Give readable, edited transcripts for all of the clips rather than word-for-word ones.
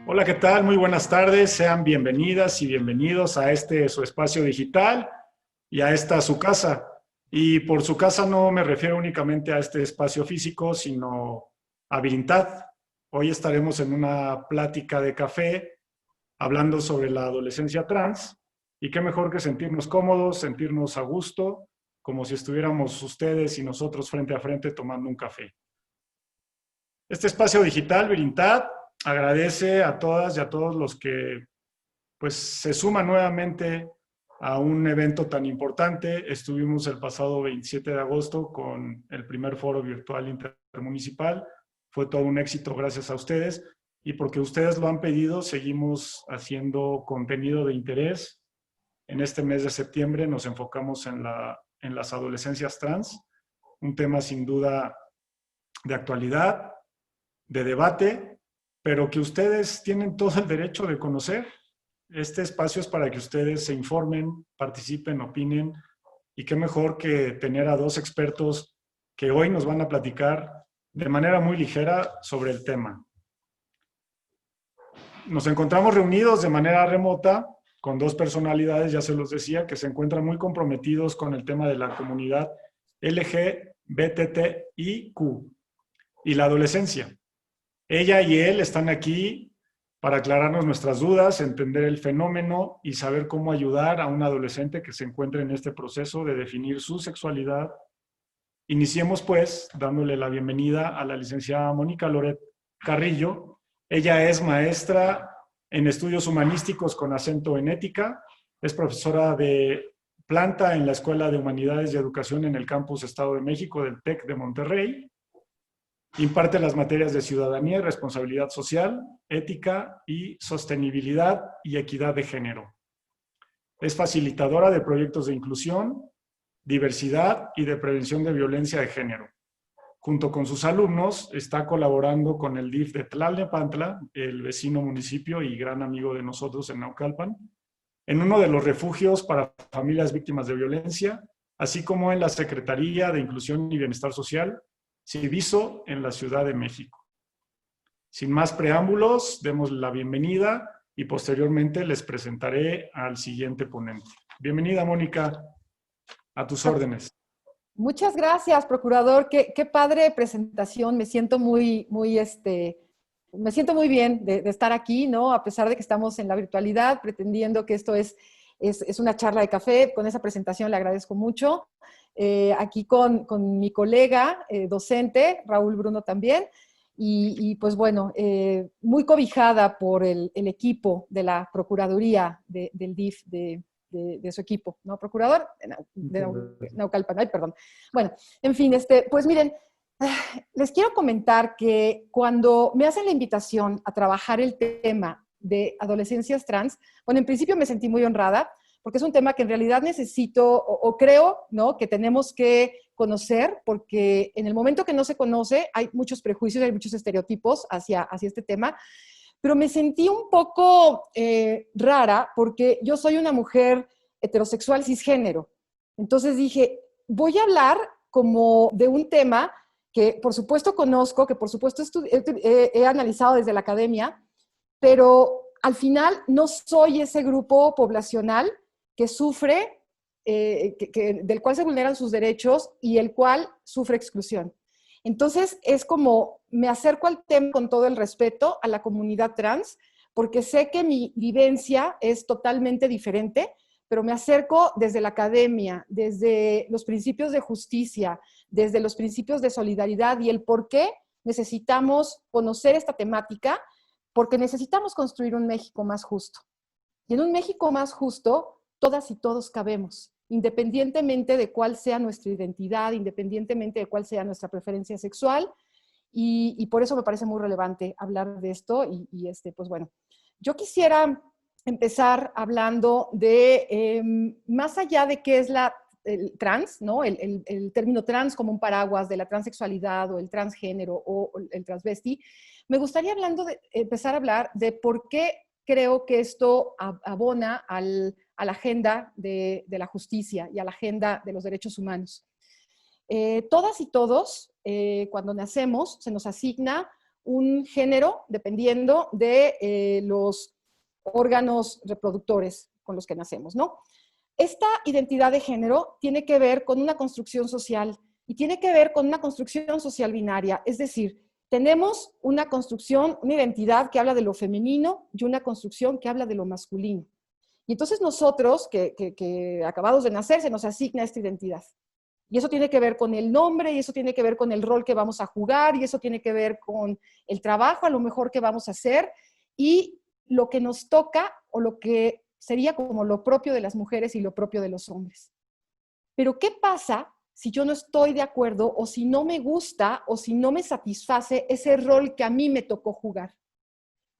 Hola, ¿qué tal? Muy buenas tardes. Sean bienvenidas y bienvenidos a este su espacio digital y a esta su casa. Y por su casa no me refiero únicamente a este espacio físico, sino a Virintad. Hoy estaremos en una plática de café hablando sobre la adolescencia trans y qué mejor que sentirnos cómodos, sentirnos a gusto, como si estuviéramos ustedes y nosotros frente a frente tomando un café. Este espacio digital, Virintad, agradece a todas y a todos los que pues, se suman nuevamente a un evento tan importante. Estuvimos el pasado 27 de agosto con el primer foro virtual intermunicipal. Fue todo un éxito gracias a ustedes y porque ustedes lo han pedido, seguimos haciendo contenido de interés. En este mes de septiembre nos enfocamos en las adolescencias trans, un tema sin duda de actualidad, de debate, pero que ustedes tienen todo el derecho de conocer. Este espacio es para que ustedes se informen, participen, opinen, y qué mejor que tener a dos expertos que hoy nos van a platicar de manera muy ligera sobre el tema. Nos encontramos reunidos de manera remota con dos personalidades, ya se los decía, que se encuentran muy comprometidos con el tema de la comunidad LGBTIQ y la adolescencia. Ella y él están aquí para aclararnos nuestras dudas, entender el fenómeno y saber cómo ayudar a un adolescente que se encuentre en este proceso de definir su sexualidad. Iniciemos pues dándole la bienvenida a la licenciada Mónica Loret Carrillo. Ella es maestra en estudios humanísticos con acento en ética, es profesora de planta en la Escuela de Humanidades y Educación en el Campus Estado de México del TEC de Monterrey. Imparte las materias de ciudadanía y responsabilidad social, ética y sostenibilidad y equidad de género. Es facilitadora de proyectos de inclusión, diversidad y de prevención de violencia de género. Junto con sus alumnos, está colaborando con el DIF de Tlalnepantla, el vecino municipio y gran amigo de nosotros en Naucalpan, en uno de los refugios para familias víctimas de violencia, así como en la Secretaría de Inclusión y Bienestar Social, Civiso, en la Ciudad de México. Sin más preámbulos, demos la bienvenida y posteriormente les presentaré al siguiente ponente. Bienvenida, Mónica, a tus órdenes. Muchas gracias, procurador. Qué padre presentación. Me siento me siento muy bien de estar aquí, ¿no? A pesar de que estamos en la virtualidad, pretendiendo que esto es una charla de café. Con esa presentación le agradezco mucho. Aquí con mi colega docente, Raúl Bruno también. Pues bueno, muy cobijada por el equipo de la Procuraduría del DIF de su equipo, ¿no? Procurador de Naucalpan, ay, perdón. Bueno, en fin, pues miren, les quiero comentar que cuando me hacen la invitación a trabajar el tema de adolescencias trans, bueno, en principio me sentí muy honrada, porque es un tema que en realidad necesito o creo, ¿no?, que tenemos que conocer, porque en el momento que no se conoce hay muchos prejuicios, hay muchos estereotipos hacia este tema, pero me sentí un poco rara porque yo soy una mujer heterosexual cisgénero. Entonces dije, voy a hablar como de un tema que por supuesto conozco, que por supuesto he analizado desde la academia, pero al final no soy ese grupo poblacional que sufre, del cual se vulneran sus derechos y el cual sufre exclusión. Entonces, es como me acerco al tema con todo el respeto a la comunidad trans, porque sé que mi vivencia es totalmente diferente, pero me acerco desde la academia, desde los principios de justicia, desde los principios de solidaridad y el por qué necesitamos conocer esta temática, porque necesitamos construir un México más justo. Y en un México más justo, todas y todos cabemos, independientemente de cuál sea nuestra identidad, independientemente de cuál sea nuestra preferencia sexual, y por eso me parece muy relevante hablar de esto, pues bueno, yo quisiera empezar hablando de, más allá de qué es el trans, ¿no? El término trans como un paraguas de la transexualidad o el transgénero o el transvesti, me gustaría empezar a hablar de por qué creo que esto abona a la agenda de la justicia y a la agenda de los derechos humanos. Todas y todos, cuando nacemos, se nos asigna un género dependiendo de los órganos reproductores con los que nacemos, ¿no? Esta identidad de género tiene que ver con una construcción social y tiene que ver con una construcción social binaria, es decir, tenemos una construcción, una identidad que habla de lo femenino y una construcción que habla de lo masculino. Y entonces nosotros, que acabados de nacer, se nos asigna esta identidad. Y eso tiene que ver con el nombre, y eso tiene que ver con el rol que vamos a jugar, y eso tiene que ver con el trabajo a lo mejor que vamos a hacer, y lo que nos toca o lo que sería como lo propio de las mujeres y lo propio de los hombres. Pero ¿qué pasa si yo no estoy de acuerdo o si no me gusta o si no me satisface ese rol que a mí me tocó jugar?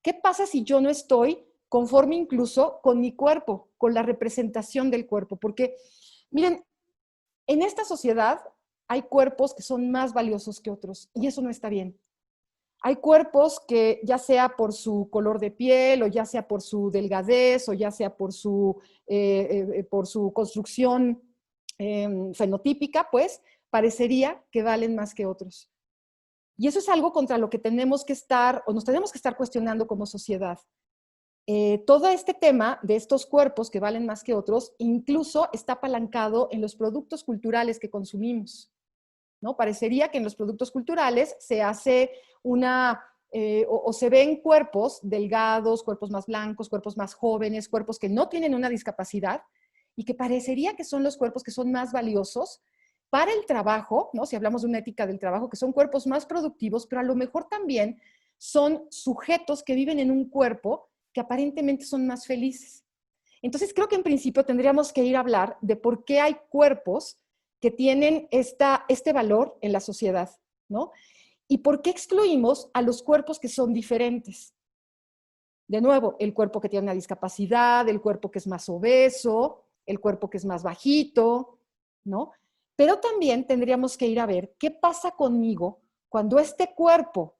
¿Qué pasa si yo no estoy conforme incluso con mi cuerpo, con la representación del cuerpo? Porque, miren, en esta sociedad hay cuerpos que son más valiosos que otros y eso no está bien. Hay cuerpos que ya sea por su color de piel o ya sea por su delgadez o ya sea por su construcción fenotípica, pues parecería que valen más que otros. Y eso es algo contra lo que tenemos que estar o nos tenemos que estar cuestionando como sociedad. Todo este tema de estos cuerpos que valen más que otros incluso está apalancado en los productos culturales que consumimos, ¿no? Parecería que en los productos culturales se hace o se ven cuerpos delgados, cuerpos más blancos, cuerpos más jóvenes, cuerpos que no tienen una discapacidad y que parecería que son los cuerpos que son más valiosos para el trabajo, ¿no? Si hablamos de una ética del trabajo, que son cuerpos más productivos, pero a lo mejor también son sujetos que viven en un cuerpo que aparentemente son más felices. Entonces creo que en principio tendríamos que ir a hablar de por qué hay cuerpos que tienen este valor en la sociedad, ¿no? Y por qué excluimos a los cuerpos que son diferentes. De nuevo, el cuerpo que tiene una discapacidad, el cuerpo que es más obeso, el cuerpo que es más bajito, ¿no? Pero también tendríamos que ir a ver qué pasa conmigo cuando este cuerpo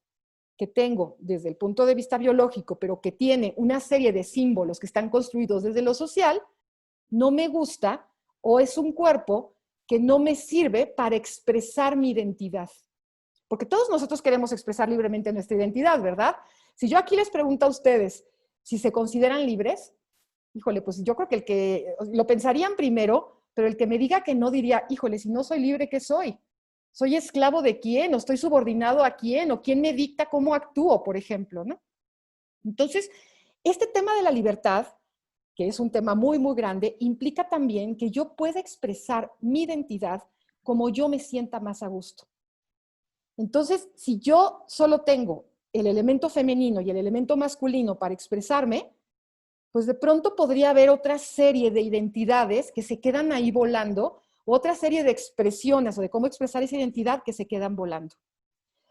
que tengo desde el punto de vista biológico, pero que tiene una serie de símbolos que están construidos desde lo social, no me gusta o es un cuerpo que no me sirve para expresar mi identidad. Porque todos nosotros queremos expresar libremente nuestra identidad, ¿verdad? Si yo aquí les pregunto a ustedes si se consideran libres, híjole, pues yo creo que el que lo pensarían primero, pero el que me diga que no diría, híjole, si no soy libre, ¿qué soy? ¿Soy esclavo de quién? ¿O estoy subordinado a quién? ¿O quién me dicta cómo actúo, por ejemplo, ¿no? Entonces, este tema de la libertad, que es un tema muy, muy grande, implica también que yo pueda expresar mi identidad como yo me sienta más a gusto. Entonces, si yo solo tengo el elemento femenino y el elemento masculino para expresarme, pues de pronto podría haber otra serie de identidades que se quedan ahí volando, otra serie de expresiones o de cómo expresar esa identidad que se quedan volando.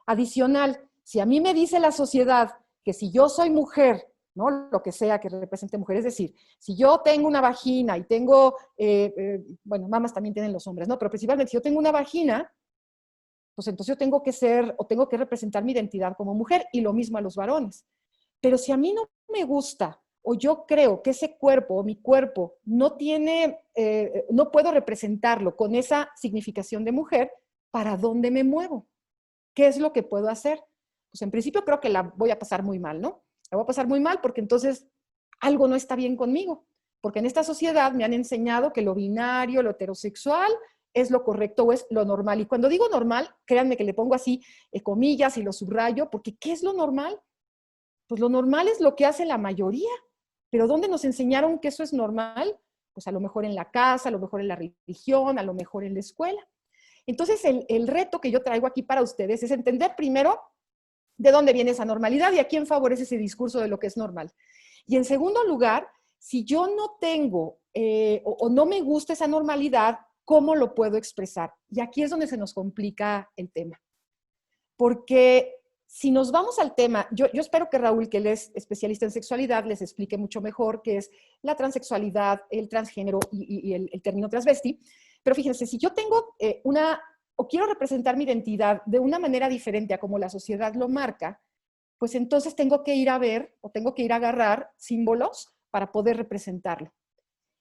Adicional, si a mí me dice la sociedad que si yo soy mujer, ¿no? Lo que sea que represente mujer, es decir, si yo tengo una vagina y tengo, bueno, mamas también tienen los hombres, ¿no? Pero principalmente si yo tengo una vagina, pues entonces yo tengo que ser o tengo que representar mi identidad como mujer y lo mismo a los varones. Pero si a mí no me gusta o yo creo que ese cuerpo o mi cuerpo no tiene, no puedo representarlo con esa significación de mujer, ¿para dónde me muevo? ¿Qué es lo que puedo hacer? Pues en principio creo que la voy a pasar muy mal, ¿no? La voy a pasar muy mal porque entonces algo no está bien conmigo. Porque en esta sociedad me han enseñado que lo binario, lo heterosexual es lo correcto o es lo normal. Y cuando digo normal, créanme que le pongo así comillas y lo subrayo, porque ¿qué es lo normal? Pues lo normal es lo que hace la mayoría. Pero ¿dónde nos enseñaron que eso es normal? Pues a lo mejor en la casa, a lo mejor en la religión, a lo mejor en la escuela. Entonces, el reto que yo traigo aquí para ustedes es entender primero de dónde viene esa normalidad y a quién favorece ese discurso de lo que es normal. Y en segundo lugar, si yo no tengo o no me gusta esa normalidad, ¿cómo lo puedo expresar? Y aquí es donde se nos complica el tema. Porque si nos vamos al tema, yo espero que Raúl, que él es especialista en sexualidad, les explique mucho mejor qué es la transexualidad, el transgénero y el término transvesti. Pero fíjense, si yo tengo o quiero representar mi identidad de una manera diferente a como la sociedad lo marca, pues entonces tengo que ir a ver o tengo que ir a agarrar símbolos para poder representarlo.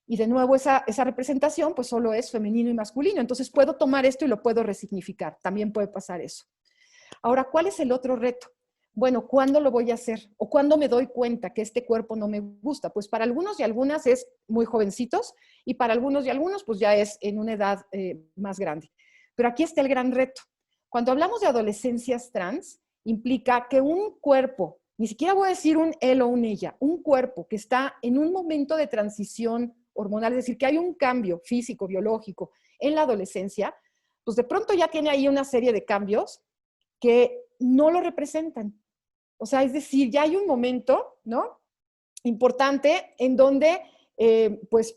Y de nuevo esa representación pues solo es femenino y masculino. Entonces puedo tomar esto y lo puedo resignificar. También puede pasar eso. Ahora, ¿cuál es el otro reto? Bueno, ¿cuándo lo voy a hacer? ¿O cuándo me doy cuenta que este cuerpo no me gusta? Pues para algunos y algunas es muy jovencitos y para algunos y algunos pues ya es en una edad más grande. Pero aquí está el gran reto. Cuando hablamos de adolescencias trans, implica que un cuerpo, ni siquiera voy a decir un él o un ella, un cuerpo que está en un momento de transición hormonal, es decir, que hay un cambio físico, biológico en la adolescencia, pues de pronto ya tiene ahí una serie de cambios que no lo representan. O sea, es decir, ya hay un momento, ¿no? Importante en donde, pues,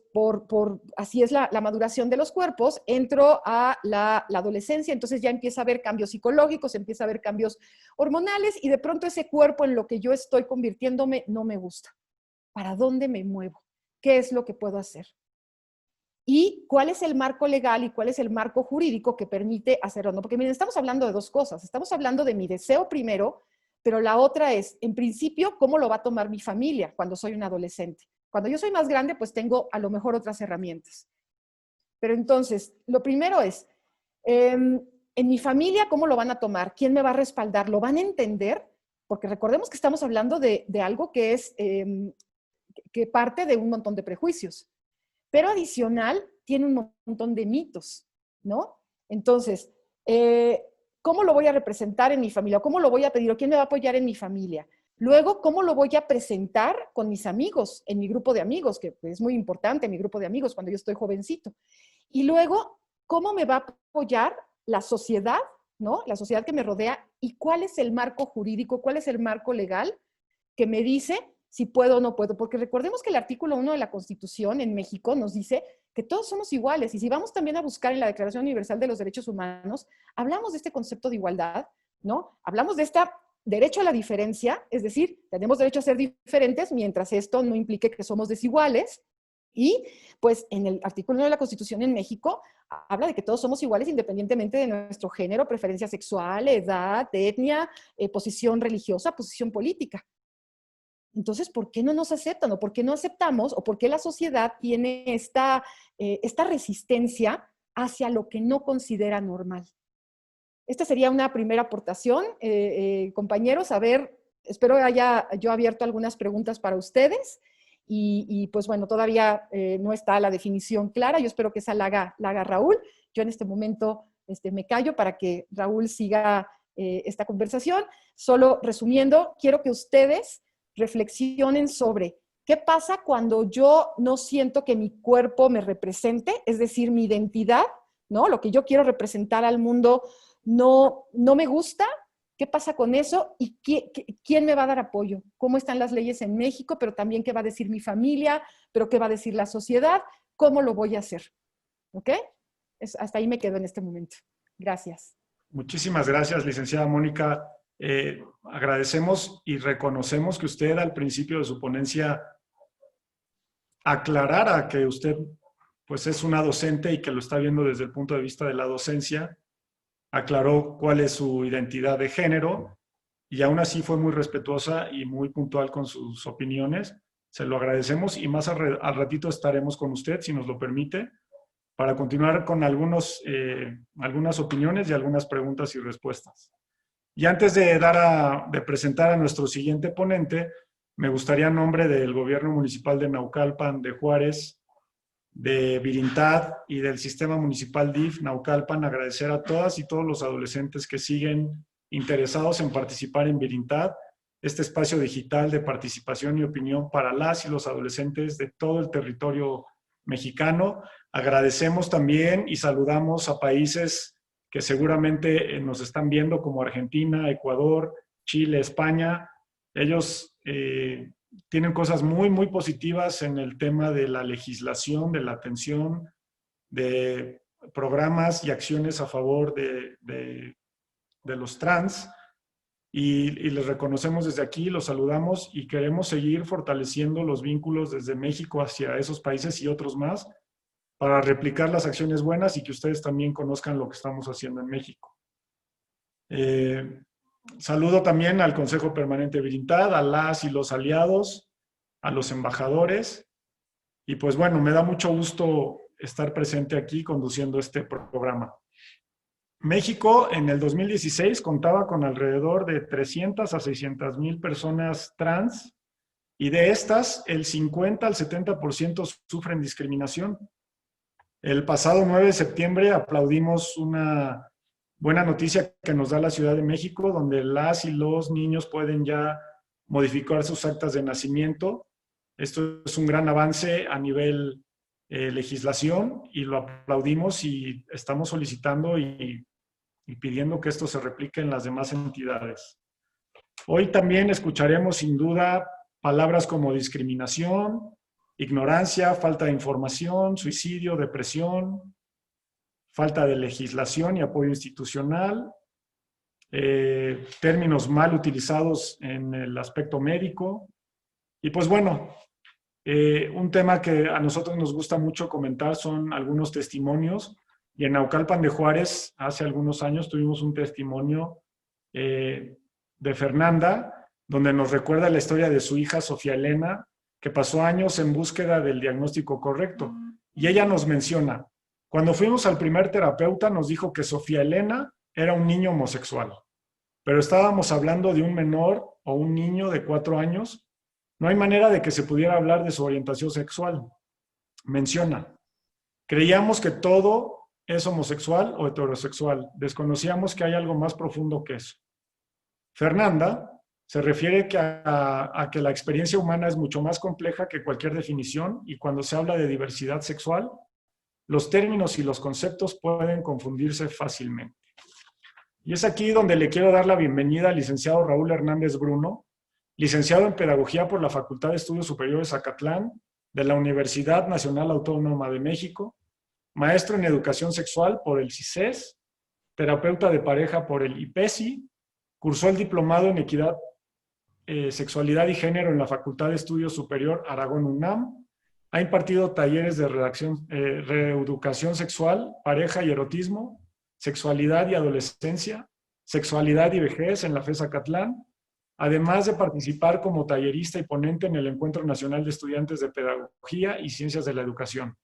así es la maduración de los cuerpos, entro a la adolescencia, entonces ya empieza a haber cambios psicológicos, empieza a haber cambios hormonales y de pronto ese cuerpo en lo que yo estoy convirtiéndome no me gusta. ¿Para dónde me muevo? ¿Qué es lo que puedo hacer? ¿Y cuál es el marco legal y cuál es el marco jurídico que permite hacerlo? ¿No? Porque miren, estamos hablando de dos cosas. Estamos hablando de mi deseo primero, pero la otra es, en principio, ¿cómo lo va a tomar mi familia cuando soy un adolescente? Cuando yo soy más grande, pues tengo a lo mejor otras herramientas. Pero entonces, lo primero es, en mi familia, ¿cómo lo van a tomar? ¿Quién me va a respaldar? ¿Lo van a entender? Porque recordemos que estamos hablando de algo que es, que parte de un montón de prejuicios. Pero adicional, tiene un montón de mitos, ¿no? Entonces, ¿cómo lo voy a representar en mi familia? ¿Cómo lo voy a pedir? ¿O quién me va a apoyar en mi familia? Luego, ¿cómo lo voy a presentar con mis amigos, en mi grupo de amigos, que es muy importante, mi grupo de amigos, cuando yo estoy jovencito? Y luego, ¿cómo me va a apoyar la sociedad, ¿no? La sociedad que me rodea, y cuál es el marco jurídico, cuál es el marco legal que me dice si puedo o no puedo, porque recordemos que el artículo 1 de la Constitución en México nos dice que todos somos iguales, y si vamos también a buscar en la Declaración Universal de los Derechos Humanos, hablamos de este concepto de igualdad, ¿no? Hablamos de este derecho a la diferencia, es decir, tenemos derecho a ser diferentes mientras esto no implique que somos desiguales, y pues en el artículo 1 de la Constitución en México habla de que todos somos iguales independientemente de nuestro género, preferencia sexual, edad, etnia, posición religiosa, posición política. Entonces, ¿por qué no nos aceptan? ¿O por qué no aceptamos? ¿O por qué la sociedad tiene esta resistencia hacia lo que no considera normal? Esta sería una primera aportación, compañeros. A ver, espero haya yo abierto algunas preguntas para ustedes. Y pues bueno, todavía no está la definición clara. Yo espero que esa la haga Raúl. Yo en este momento me callo para que Raúl siga esta conversación. Solo resumiendo, quiero que ustedes reflexionen sobre qué pasa cuando yo no siento que mi cuerpo me represente, es decir, mi identidad, ¿no? Lo que yo quiero representar al mundo no me gusta. ¿Qué pasa con eso? ¿Y quién me va a dar apoyo? ¿Cómo están las leyes en México? Pero también qué va a decir mi familia, pero qué va a decir la sociedad, ¿cómo lo voy a hacer? ¿Ok? Hasta ahí me quedo en este momento. Gracias. Muchísimas gracias, licenciada Mónica. Agradecemos y reconocemos que usted al principio de su ponencia aclarara que usted pues es una docente y que lo está viendo desde el punto de vista de la docencia, aclaró cuál es su identidad de género y aún así fue muy respetuosa y muy puntual con sus opiniones. Se lo agradecemos y más al ratito estaremos con usted, si nos lo permite, para continuar con algunas opiniones y algunas preguntas y respuestas. Y antes de presentar a nuestro siguiente ponente, me gustaría en nombre del Gobierno Municipal de Naucalpan, de Juárez, de Virintad y del Sistema Municipal DIF Naucalpan agradecer a todas y todos los adolescentes que siguen interesados en participar en Virintad, este espacio digital de participación y opinión para las y los adolescentes de todo el territorio mexicano. Agradecemos también y saludamos a países que seguramente nos están viendo como Argentina, Ecuador, Chile, España. Ellos tienen cosas muy, muy positivas en el tema de la legislación, de la atención, de programas y acciones a favor de los trans. Y les reconocemos desde aquí, los saludamos y queremos seguir fortaleciendo los vínculos desde México hacia esos países y otros más para replicar las acciones buenas y que ustedes también conozcan lo que estamos haciendo en México. Saludo también al Consejo Permanente de Virintad, a las y los aliados, a los embajadores. Y pues bueno, me da mucho gusto estar presente aquí conduciendo este programa. México en el 2016 contaba con alrededor de 300 a 600 mil personas trans y de estas el 50 al 70% sufren discriminación. El pasado 9 de septiembre aplaudimos una buena noticia que nos da la Ciudad de México, donde las y los niños pueden ya modificar sus actas de nacimiento. Esto es un gran avance a nivel legislación y lo aplaudimos y estamos solicitando y pidiendo que esto se replique en las demás entidades. Hoy también escucharemos sin duda palabras como discriminación, ignorancia, falta de información, suicidio, depresión, falta de legislación y apoyo institucional, términos mal utilizados en el aspecto médico. Y pues bueno, un tema que a nosotros nos gusta mucho comentar son algunos testimonios. Y en Naucalpan de Juárez, hace algunos años, tuvimos un testimonio de Fernanda, donde nos recuerda la historia de su hija Sofía Elena, que pasó años en búsqueda del diagnóstico correcto. Y ella nos menciona, cuando fuimos al primer terapeuta nos dijo que Sofía Elena era un niño homosexual, pero estábamos hablando de un menor o un niño de 4 años. No hay manera de que se pudiera hablar de su orientación sexual. Menciona, creíamos que todo es homosexual o heterosexual. Desconocíamos que hay algo más profundo que eso. Fernanda se refiere a que la experiencia humana es mucho más compleja que cualquier definición y cuando se habla de diversidad sexual, los términos y los conceptos pueden confundirse fácilmente. Y es aquí donde le quiero dar la bienvenida al licenciado Raúl Hernández Bruno, licenciado en Pedagogía por la Facultad de Estudios Superiores Zacatlán, de la Universidad Nacional Autónoma de México, maestro en Educación Sexual por el CISES, terapeuta de pareja por el IPESI, cursó el diplomado en Equidad, Sexualidad y Género en la Facultad de Estudios Superior Aragón UNAM, ha impartido talleres de reeducación sexual, pareja y erotismo, sexualidad y adolescencia, sexualidad y vejez en la FES Zacatlán, además de participar como tallerista y ponente en el Encuentro Nacional de Estudiantes de Pedagogía y Ciencias de la Educación.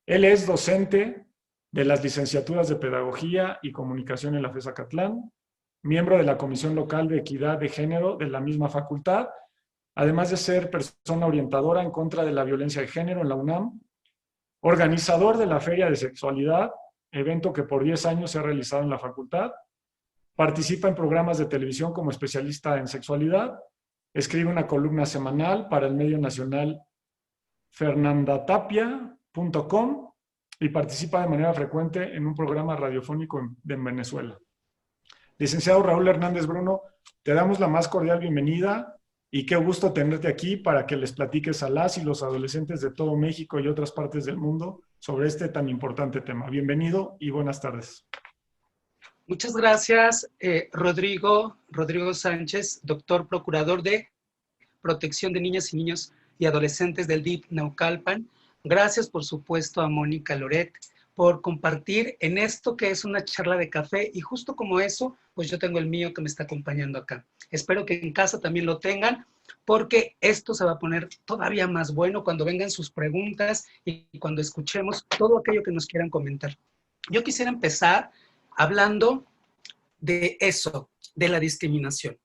Él es docente de las licenciaturas de Pedagogía y Comunicación en la FES Zacatlán, miembro de la Comisión Local de Equidad de Género de la misma facultad, además de ser persona orientadora en contra de la violencia de género en la UNAM, organizador de la Feria de Sexualidad, evento que por 10 años se ha realizado en la facultad, participa en programas de televisión como especialista en sexualidad, escribe una columna semanal para el medio nacional fernandatapia.com y participa de manera frecuente en un programa radiofónico en Venezuela. Licenciado Raúl Hernández Bruno, te damos la más cordial bienvenida y qué gusto tenerte aquí para que les platiques a las y los adolescentes de todo México y otras partes del mundo sobre este tan importante tema. Bienvenido y buenas tardes. Muchas gracias, Rodrigo Sánchez, doctor procurador de Protección de Niñas y Niños y Adolescentes del DIF Naucalpan. Gracias, por supuesto, a Mónica Loret por compartir en esto que es una charla de café y justo como eso, pues yo tengo el mío que me está acompañando acá. Espero que en casa también lo tengan porque esto se va a poner todavía más bueno cuando vengan sus preguntas y cuando escuchemos todo aquello que nos quieran comentar. Yo quisiera empezar hablando de eso, de la discriminación.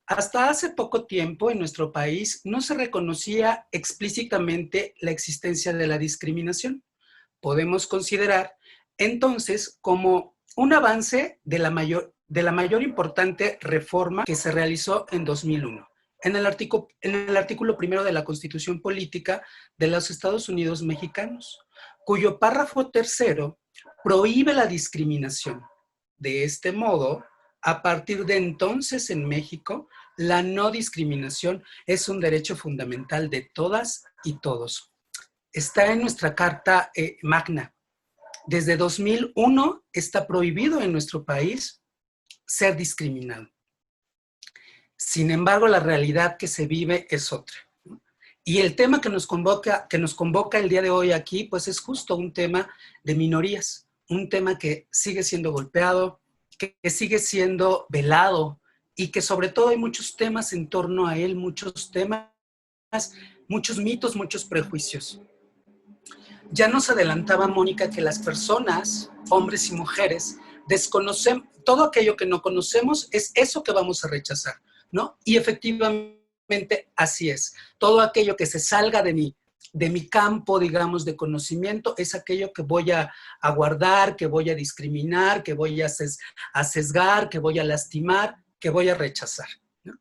Hasta hace poco tiempo en nuestro país no se reconocía explícitamente la existencia de la discriminación. Podemos considerar entonces como un avance de la mayor importante reforma que se realizó en 2001. En el artículo primero de la Constitución Política de los Estados Unidos Mexicanos, cuyo párrafo tercero prohíbe la discriminación. De este modo, a partir de entonces en México, la no discriminación es un derecho fundamental de todas y todos. Está en nuestra Carta Magna. Desde 2001 está prohibido en nuestro país ser discriminado. Sin embargo, la realidad que se vive es otra. Y el tema que nos convoca el día de hoy aquí, pues es justo un tema de minorías, un tema que sigue siendo golpeado, que sigue siendo velado y que sobre todo hay muchos temas en torno a él, muchos temas, muchos mitos, muchos prejuicios. Ya nos adelantaba Mónica que las personas, hombres y mujeres, desconocemos, todo aquello que no conocemos es eso que vamos a rechazar, ¿no? Y efectivamente así es. Todo aquello que se salga de mi campo, digamos, de conocimiento, es aquello que voy a guardar, que voy a discriminar, que voy a sesgar, que voy a lastimar, que voy a rechazar, ¿no?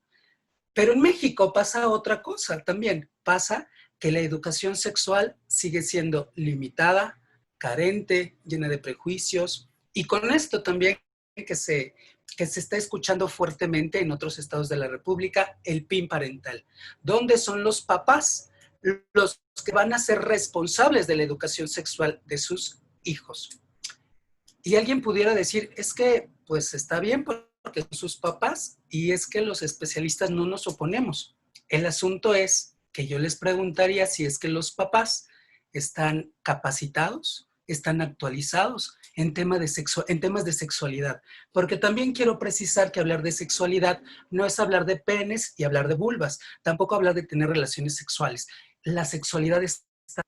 Pero en México pasa otra cosa también. Pasa que la educación sexual sigue siendo limitada, carente, llena de prejuicios, y con esto también que se está escuchando fuertemente en otros estados de la República, el PIN parental. ¿Dónde son los papás los que van a ser responsables de la educación sexual de sus hijos? Y alguien pudiera decir, es que pues está bien porque son sus papás y es que los especialistas no nos oponemos. El asunto es que yo les preguntaría si es que los papás están capacitados, están actualizados en temas de sexualidad. Porque también quiero precisar que hablar de sexualidad no es hablar de penes y hablar de vulvas, tampoco hablar de tener relaciones sexuales. La sexualidad está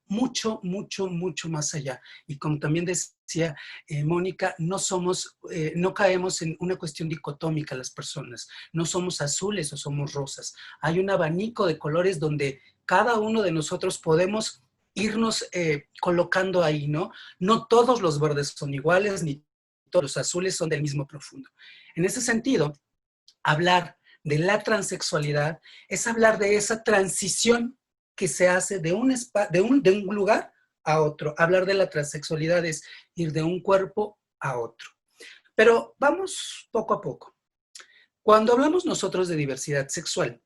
mucho, mucho, mucho más allá. Y como también decía Mónica, no caemos en una cuestión dicotómica las personas. No somos azules o somos rosas. Hay un abanico de colores donde cada uno de nosotros podemos irnos colocando ahí, ¿no? No todos los verdes son iguales, ni todos los azules son del mismo profundo. En ese sentido, hablar de la transexualidad es hablar de esa transición que se hace de un lugar a otro. Hablar de la transexualidad es ir de un cuerpo a otro. Pero vamos poco a poco. Cuando hablamos nosotros de diversidad sexual,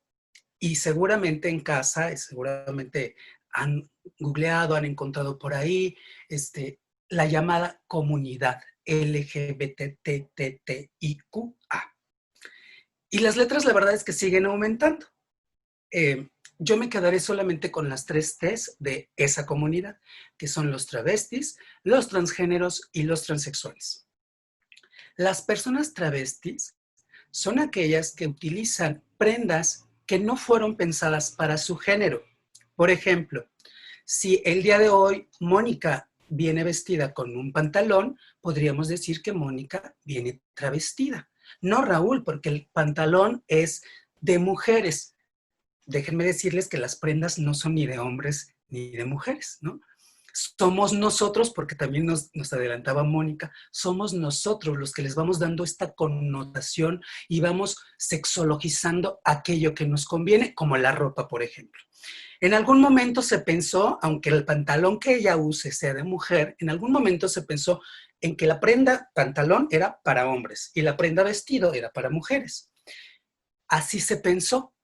y seguramente en casa, y seguramente han googleado, han encontrado por ahí la llamada comunidad LGBTTIQA. Y las letras, la verdad es que siguen aumentando. Yo me quedaré solamente con las 3 T's de esa comunidad, que son los travestis, los transgéneros y los transexuales. Las personas travestis son aquellas que utilizan prendas que no fueron pensadas para su género. Por ejemplo, si el día de hoy Mónica viene vestida con un pantalón, podríamos decir que Mónica viene travestida. No, Raúl, porque el pantalón es de mujeres. Déjenme decirles que las prendas no son ni de hombres ni de mujeres, ¿no? Somos nosotros, porque también nos adelantaba Mónica, somos nosotros los que les vamos dando esta connotación y vamos sexologizando aquello que nos conviene, como la ropa, por ejemplo. En algún momento se pensó, aunque el pantalón que ella use sea de mujer, en algún momento se pensó en que la prenda pantalón era para hombres y la prenda vestido era para mujeres. Así se pensó.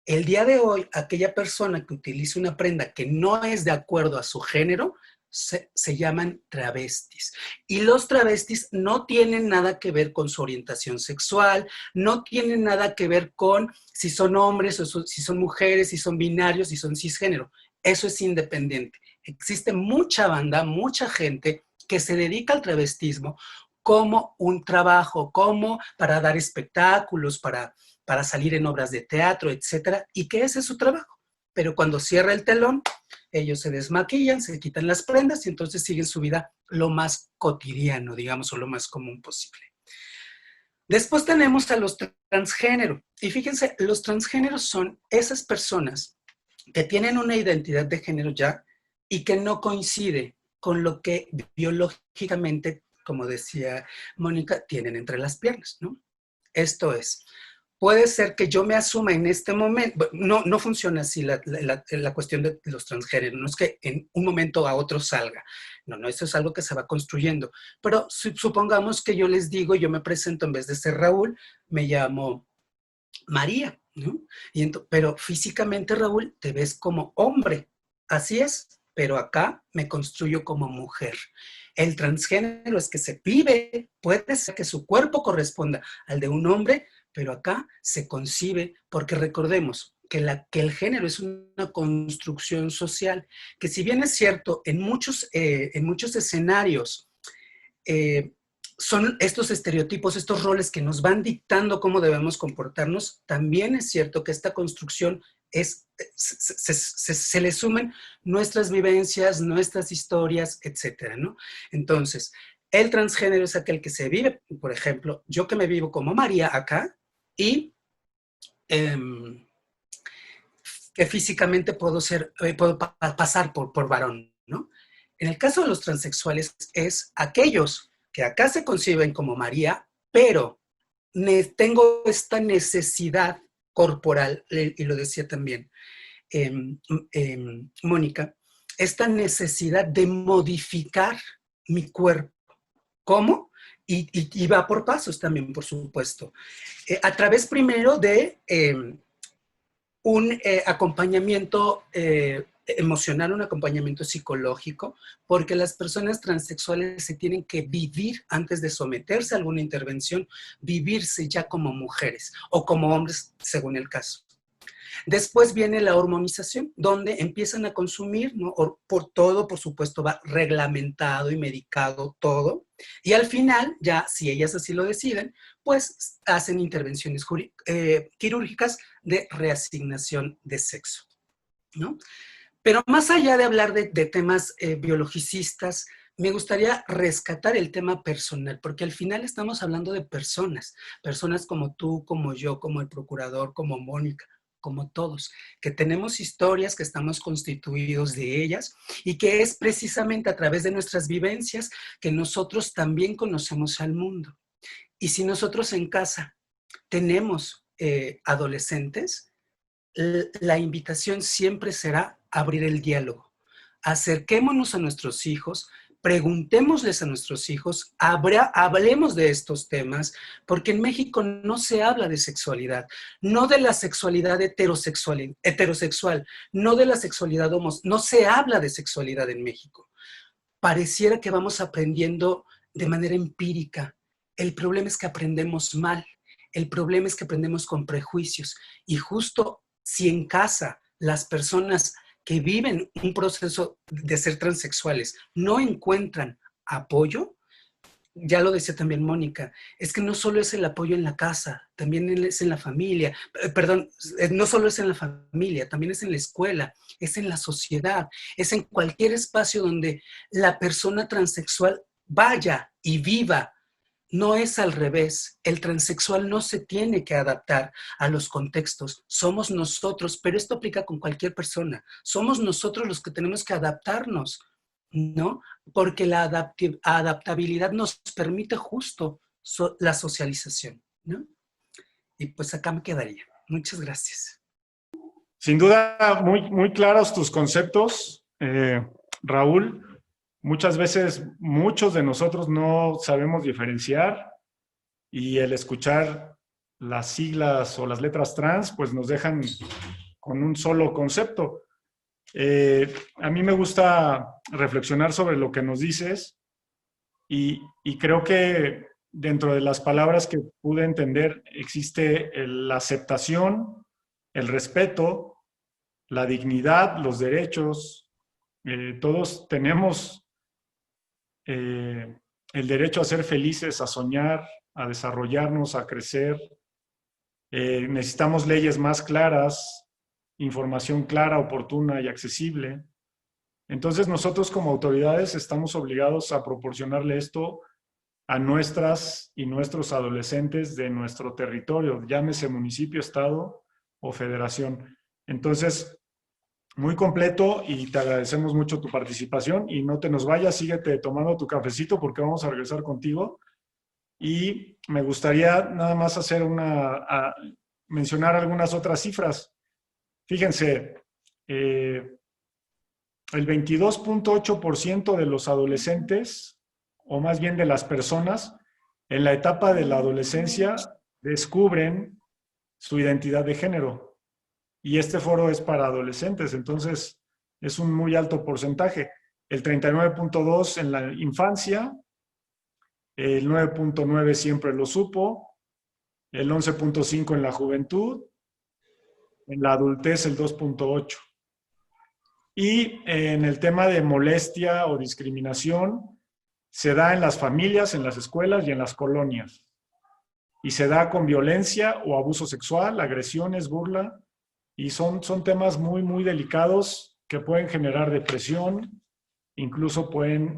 El día de hoy, aquella persona que utiliza una prenda que no es de acuerdo a su género, se llaman travestis. Y los travestis no tienen nada que ver con su orientación sexual, no tienen nada que ver con si son hombres o si son mujeres, si son binarios, si son cisgénero. Eso es independiente. Existe mucha banda, mucha gente que se dedica al travestismo como un trabajo, como para dar espectáculos, para salir en obras de teatro, etcétera, y que ese es su trabajo. Pero cuando cierra el telón, ellos se desmaquillan, se quitan las prendas y entonces siguen su vida lo más cotidiano, digamos, o lo más común posible. Después tenemos a los transgéneros. Y fíjense, los transgéneros son esas personas que tienen una identidad de género ya y que no coincide con lo que biológicamente, como decía Mónica, tienen entre las piernas, ¿no? Esto es, puede ser que yo me asuma en este momento, no funciona así la cuestión de los transgéneros, no es que en un momento a otro salga, no, eso es algo que se va construyendo, pero supongamos que yo les digo, yo me presento en vez de ser Raúl, me llamo María, ¿no? Pero físicamente, Raúl, te ves como hombre, así es, pero acá me construyo como mujer. El transgénero es que se vive, puede ser que su cuerpo corresponda al de un hombre, pero acá se concibe, porque recordemos que el género es una construcción social, que si bien es cierto, en muchos escenarios son estos estereotipos, estos roles que nos van dictando cómo debemos comportarnos, también es cierto que esta construcción se le sumen nuestras vivencias, nuestras historias, etcétera, ¿no? Entonces, El transgénero es aquel que se vive, por ejemplo, yo que me vivo como María acá y que físicamente puedo pasar por varón, ¿no? En el caso de los transexuales es aquellos que acá se conciben como María, pero tengo esta necesidad corporal, y lo decía también Mónica, esta necesidad de modificar mi cuerpo. ¿Cómo? Y va por pasos también, por supuesto. A través primero de un acompañamiento emocional, un acompañamiento psicológico, porque las personas transexuales se tienen que vivir antes de someterse a alguna intervención, vivirse ya como mujeres o como hombres, según el caso. Después viene la hormonización, donde empiezan a consumir, ¿no? Por todo, por supuesto, va reglamentado y medicado todo. Y al final, ya si ellas así lo deciden, pues hacen intervenciones quirúrgicas de reasignación de sexo, ¿no? Pero más allá de hablar de temas biologicistas, me gustaría rescatar el tema personal, porque al final estamos hablando de personas como tú, como yo, como el procurador, como Mónica, como todos, que tenemos historias, que estamos constituidos de ellas y que es precisamente a través de nuestras vivencias que nosotros también conocemos al mundo. Y si nosotros en casa tenemos adolescentes, la invitación siempre será abrir el diálogo. Acerquémonos a nuestros hijos, preguntémosles a nuestros hijos, hablemos de estos temas, porque en México no se habla de sexualidad, no de la sexualidad heterosexual, no de la sexualidad homosexual, no se habla de sexualidad en México. Pareciera que vamos aprendiendo de manera empírica. El problema es que aprendemos mal, el problema es que aprendemos con prejuicios, y justo si en casa las personas que viven un proceso de ser transexuales no encuentran apoyo, ya lo decía también Mónica, es que no solo es el apoyo en la casa, también es en la familia, perdón, no solo es en la familia, también es en la escuela, es en la sociedad, es en cualquier espacio donde la persona transexual vaya y viva. No es al revés, el transexual no se tiene que adaptar a los contextos, somos nosotros, pero esto aplica con cualquier persona, somos nosotros los que tenemos que adaptarnos, ¿no? Porque la adaptabilidad nos permite justo la socialización, ¿no? Y pues acá me quedaría. Muchas gracias. Sin duda, muy claros tus conceptos, Raúl. Muchas veces muchos de nosotros no sabemos diferenciar y el escuchar las siglas o las letras trans pues nos dejan con un solo concepto. A mí me gusta reflexionar sobre lo que nos dices y creo que dentro de las palabras que pude entender existe la aceptación, el respeto, la dignidad, los derechos. Todos tenemos el derecho a ser felices, a soñar, a desarrollarnos, a crecer. Necesitamos leyes más claras, información clara, oportuna y accesible. Entonces nosotros como autoridades estamos obligados a proporcionarle esto a nuestras y nuestros adolescentes de nuestro territorio, llámese municipio, estado o federación. Entonces, muy completo y te agradecemos mucho tu participación y no te nos vayas, síguete tomando tu cafecito porque vamos a regresar contigo. Y me gustaría nada más mencionar algunas otras cifras. Fíjense, el 22.8% de los adolescentes, o más bien de las personas, en la etapa de la adolescencia descubren su identidad de género. Y este foro es para adolescentes, entonces es un muy alto porcentaje. El 39.2% en la infancia, el 9.9% siempre lo supo, el 11.5% en la juventud, en la adultez el 2.8%. Y en el tema de molestia o discriminación, se da en las familias, en las escuelas y en las colonias. Y se da con violencia o abuso sexual, agresiones, burla, y son temas muy delicados que pueden generar depresión, incluso pueden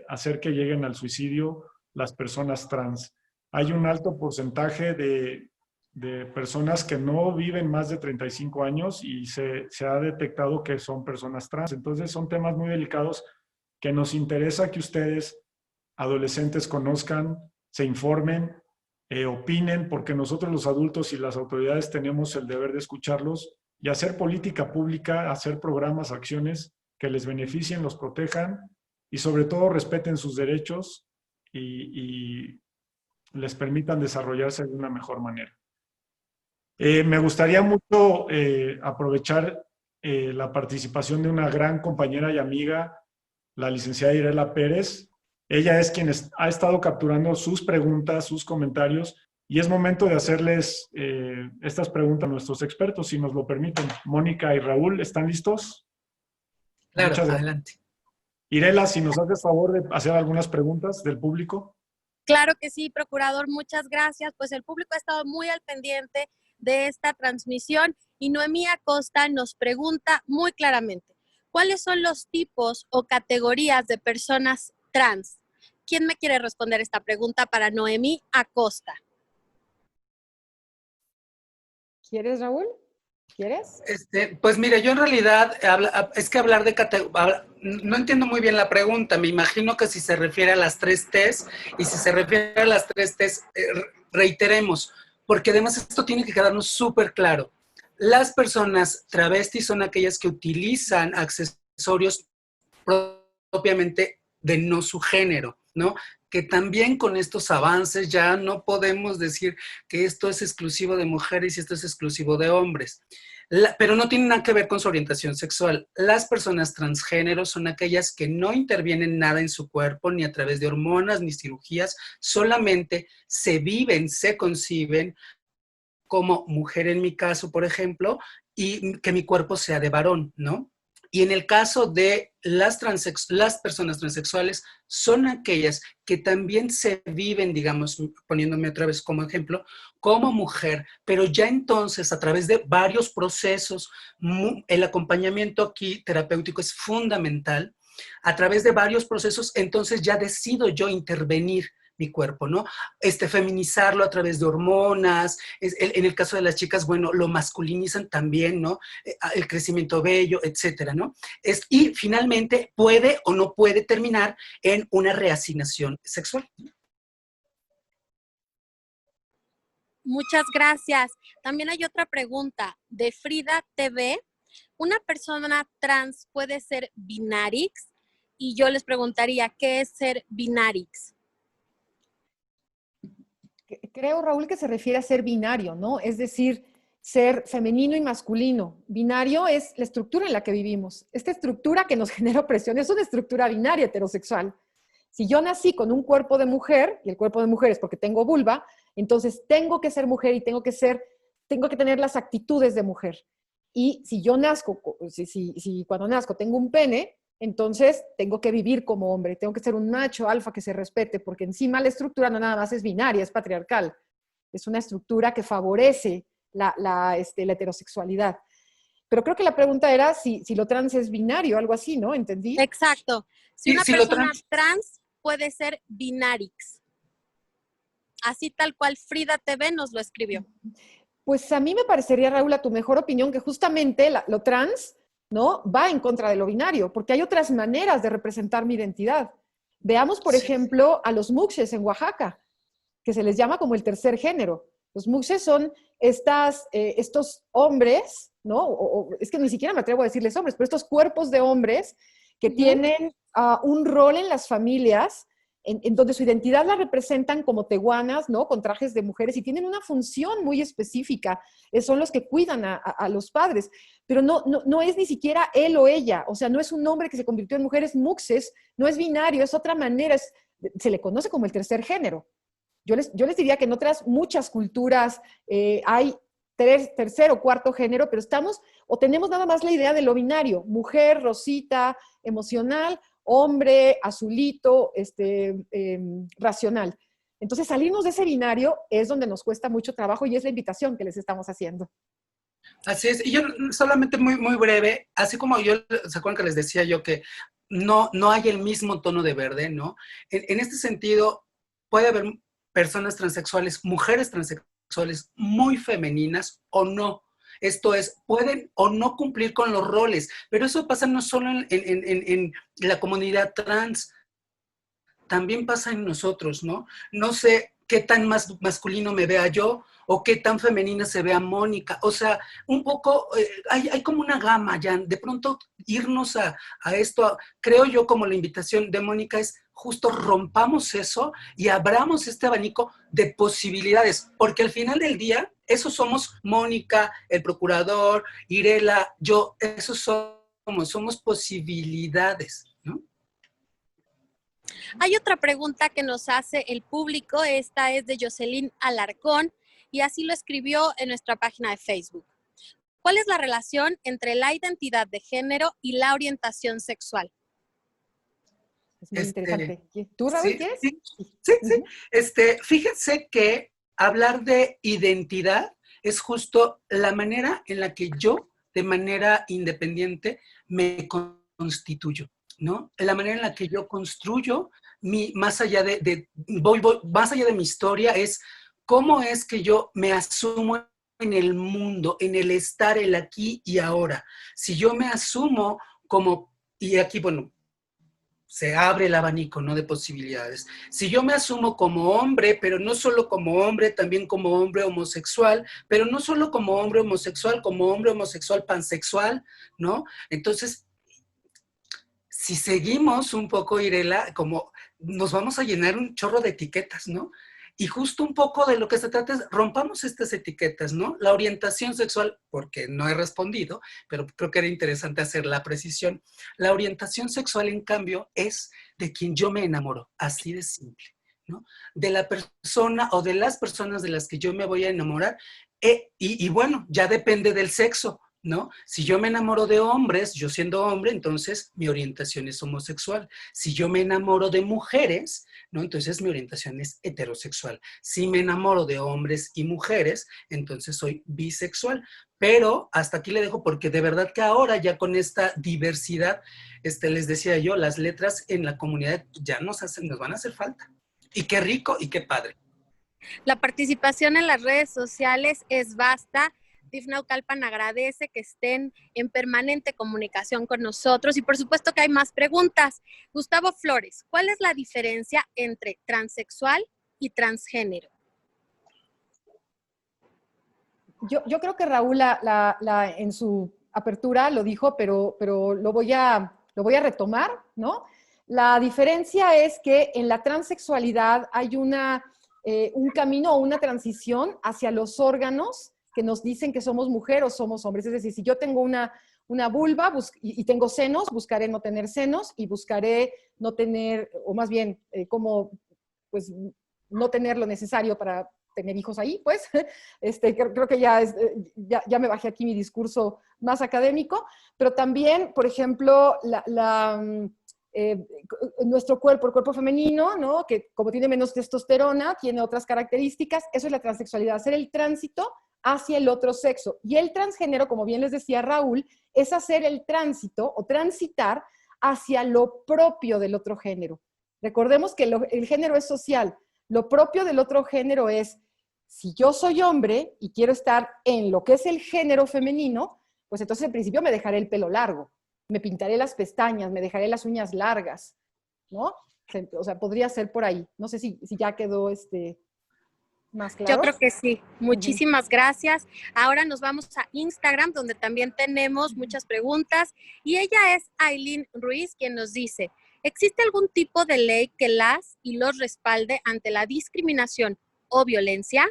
hacer que lleguen al suicidio las personas trans. Hay un alto porcentaje de personas que no viven más de 35 años y se ha detectado que son personas trans. Entonces son temas muy delicados que nos interesa que ustedes, adolescentes, conozcan, se informen, opinen, porque nosotros los adultos y las autoridades tenemos el deber de escucharlos y hacer política pública, hacer programas, acciones que les beneficien, los protejan y sobre todo respeten sus derechos y les permitan desarrollarse de una mejor manera. Me gustaría mucho aprovechar la participación de una gran compañera y amiga, la licenciada Irela Pérez. Ella es quien ha estado capturando sus preguntas, sus comentarios, y es momento de hacerles estas preguntas a nuestros expertos, si nos lo permiten. Mónica y Raúl, ¿están listos? Claro, Muchas gracias. adelante. Irela, si nos haces favor de hacer algunas preguntas del público. Claro que sí, procurador, muchas gracias. Pues el público ha estado muy al pendiente de esta transmisión y Noemí Acosta nos pregunta muy claramente, ¿cuáles son los tipos o categorías de personas trans? ¿Quién me quiere responder esta pregunta para Noemí Acosta? ¿Quieres, Raúl? ¿Quieres? Pues mire, yo en realidad, es que hablar de no entiendo muy bien la pregunta. Me imagino que si se refiere a las 3 Ts, y si se refiere a las 3 Ts, reiteremos, porque además esto tiene que quedarnos súper claro. Las personas travestis son aquellas que utilizan accesorios propiamente de no su género, ¿no? Que también con estos avances ya no podemos decir que esto es exclusivo de mujeres y esto es exclusivo de hombres. Pero no tiene nada que ver con su orientación sexual. Las personas transgénero son aquellas que no intervienen nada en su cuerpo, ni a través de hormonas, ni cirugías, solamente se viven, se conciben como mujer en mi caso, por ejemplo, y que mi cuerpo sea de varón, ¿no? Y en el caso de las personas transexuales, son aquellas que también se viven, digamos, poniéndome otra vez como ejemplo, como mujer, pero ya entonces a través de varios procesos, el acompañamiento aquí terapéutico es fundamental. A través de varios procesos, entonces ya decido yo intervenir mi cuerpo, ¿no? Feminizarlo a través de hormonas, en el caso de las chicas, bueno, lo masculinizan también, ¿no? El crecimiento bello, etcétera, ¿no? Y finalmente puede o no puede terminar en una reasignación sexual. Muchas gracias. También hay otra pregunta de Frida TV. ¿Una persona trans puede ser binarix? Y yo les preguntaría, ¿qué es ser binarix? Creo, Raúl, que se refiere a ser binario, ¿no? Es decir, ser femenino y masculino. Binario es la estructura en la que vivimos. Esta estructura que nos genera opresión es una estructura binaria heterosexual. Si yo nací con un cuerpo de mujer, y el cuerpo de mujer es porque tengo vulva, entonces tengo que ser mujer y tengo que tener las actitudes de mujer. Y si yo nazco, si cuando nazco tengo un pene, entonces tengo que vivir como hombre, tengo que ser un macho alfa que se respete, porque encima la estructura no nada más es binaria, es patriarcal. Es una estructura que favorece la heterosexualidad. Pero creo que la pregunta era si lo trans es binario, algo así, ¿no? ¿Entendí? Exacto. Si una persona trans puede ser binarix. Así tal cual Frida TV nos lo escribió. Pues a mí me parecería, Raúl, a tu mejor opinión, que justamente lo trans, ¿no?, va en contra de lo binario, porque hay otras maneras de representar mi identidad. Veamos, por ejemplo, a los muxes en Oaxaca, que se les llama como el tercer género. Los muxes son estos hombres, ¿no? Es que ni siquiera me atrevo a decirles hombres, pero estos cuerpos de hombres que tienen un rol en las familias, en donde su identidad la representan como tehuanas, ¿no?, con trajes de mujeres, y tienen una función muy específica. Son los que cuidan a los padres, pero no es ni siquiera él o ella, o sea, no es un hombre que se convirtió en mujer, es muxes, no es binario, es otra manera, se le conoce como el tercer género. Yo les diría que en otras muchas culturas hay tercer o cuarto género, pero tenemos nada más la idea de lo binario, mujer, rosita, emocional, hombre, azulito, racional. Entonces, salirnos de ese binario es donde nos cuesta mucho trabajo y es la invitación que les estamos haciendo. Así es, y yo solamente muy, muy breve, así como yo, ¿se acuerdan que les decía yo que no hay el mismo tono de verde, ¿no? En este sentido, puede haber personas transexuales, mujeres transexuales muy femeninas o no. Esto es, pueden o no cumplir con los roles, pero eso pasa no solo en la comunidad trans, también pasa en nosotros, ¿no? No sé qué tan más masculino me vea yo o qué tan femenina se vea Mónica. O sea, un poco, hay como una gama ya. De pronto irnos a esto, creo yo como la invitación de Mónica es justo rompamos eso y abramos este abanico de posibilidades, porque al final del día, eso somos Mónica, el procurador, Irela, yo, eso somos posibilidades, ¿no? Hay otra pregunta que nos hace el público, esta es de Jocelyn Alarcón y así lo escribió en nuestra página de Facebook. ¿Cuál es la relación entre la identidad de género y la orientación sexual? Es muy interesante. ¿Tú, Raúl, quieres? Sí. Fíjense que hablar de identidad es justo la manera en la que yo, de manera independiente, me constituyo, ¿no? La manera en la que yo construyo, más allá más allá de mi historia, es cómo es que yo me asumo en el mundo, en el estar, el aquí y ahora. Si yo me asumo como, y aquí, bueno, se abre el abanico, ¿no? De posibilidades. Si yo me asumo como hombre, pero no solo como hombre, también como hombre homosexual, pero no solo como hombre homosexual pansexual, ¿no? Entonces, si seguimos un poco, Irela, como nos vamos a llenar un chorro de etiquetas, ¿no? Y justo un poco de lo que se trata es rompamos estas etiquetas, ¿no? La orientación sexual, porque no he respondido, pero creo que era interesante hacer la precisión. La orientación sexual, en cambio, es de quien yo me enamoro, así de simple, ¿no? De la persona o de las personas de las que yo me voy a enamorar. Y bueno, ya depende del sexo, ¿no? Si yo me enamoro de hombres, yo siendo hombre, entonces mi orientación es homosexual. Si yo me enamoro de mujeres, ¿no? Entonces mi orientación es heterosexual. Si me enamoro de hombres y mujeres, entonces soy bisexual. Pero hasta aquí le dejo porque de verdad que ahora ya con esta diversidad, les decía yo, las letras en la comunidad ya nos van a hacer falta. Y qué rico y qué padre. La participación en las redes sociales es vasta. DIF Naucalpan agradece que estén en permanente comunicación con nosotros y por supuesto que hay más preguntas. Gustavo Flores, ¿cuál es la diferencia entre transexual y transgénero? Yo creo que Raúl en su apertura lo dijo, pero lo voy a retomar, ¿no? La diferencia es que en la transexualidad hay un camino o una transición hacia los órganos que nos dicen que somos mujer o somos hombres. Es decir, si yo tengo una vulva y tengo senos, buscaré no tener senos y buscaré no tener, o más bien, pues, no tener lo necesario para tener hijos ahí, pues. Creo que ya me bajé aquí mi discurso más académico, pero también, por ejemplo, nuestro cuerpo, el cuerpo femenino, ¿no? Que como tiene menos testosterona, tiene otras características, eso es la transexualidad, hacer el tránsito hacia el otro sexo. Y el transgénero, como bien les decía Raúl, es hacer el tránsito o transitar hacia lo propio del otro género. Recordemos que el género es social. Lo propio del otro género es, si yo soy hombre y quiero estar en lo que es el género femenino, pues entonces en principio me dejaré el pelo largo, me pintaré las pestañas, me dejaré las uñas largas, ¿no? O sea, podría ser por ahí. No sé si ya quedó más claro. Yo creo que sí. Muchísimas gracias. Ahora nos vamos a Instagram, donde también tenemos muchas preguntas. Y ella es Aileen Ruiz, quien nos dice, ¿existe algún tipo de ley que las y los respalde ante la discriminación o violencia?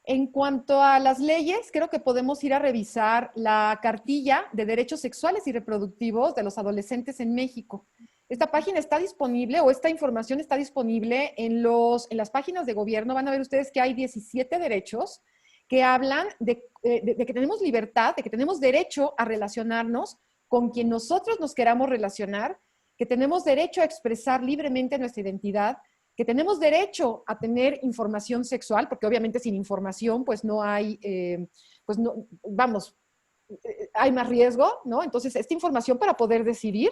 En cuanto a las leyes, creo que podemos ir a revisar la cartilla de derechos sexuales y reproductivos de los adolescentes en México. Esta página está disponible o esta información está disponible en las páginas de gobierno. Van a ver ustedes que hay 17 derechos que hablan de que tenemos libertad, de que tenemos derecho a relacionarnos con quien nosotros nos queramos relacionar, que tenemos derecho a expresar libremente nuestra identidad, que tenemos derecho a tener información sexual, porque obviamente sin información pues no hay, hay más riesgo, ¿no? Entonces, esta información para poder decidir,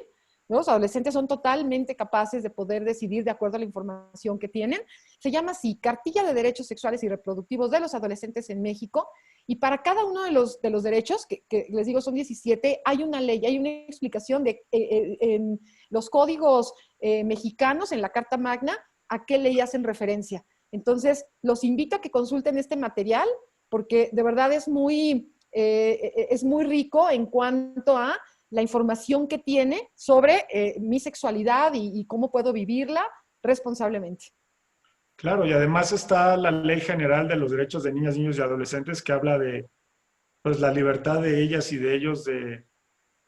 Los adolescentes son totalmente capaces de poder decidir de acuerdo a la información que tienen. Se llama así, Cartilla de Derechos Sexuales y Reproductivos de los Adolescentes en México. Y para cada uno de los derechos, que les digo son 17, hay una ley, hay una explicación de en los códigos mexicanos, en la Carta Magna, a qué ley hacen referencia. Entonces, los invito a que consulten este material, porque de verdad es muy rico en cuanto a la información que tiene sobre mi sexualidad y cómo puedo vivirla responsablemente. Claro, y además está la Ley General de los Derechos de Niñas, Niños y Adolescentes que habla de pues, la libertad de ellas y de ellos de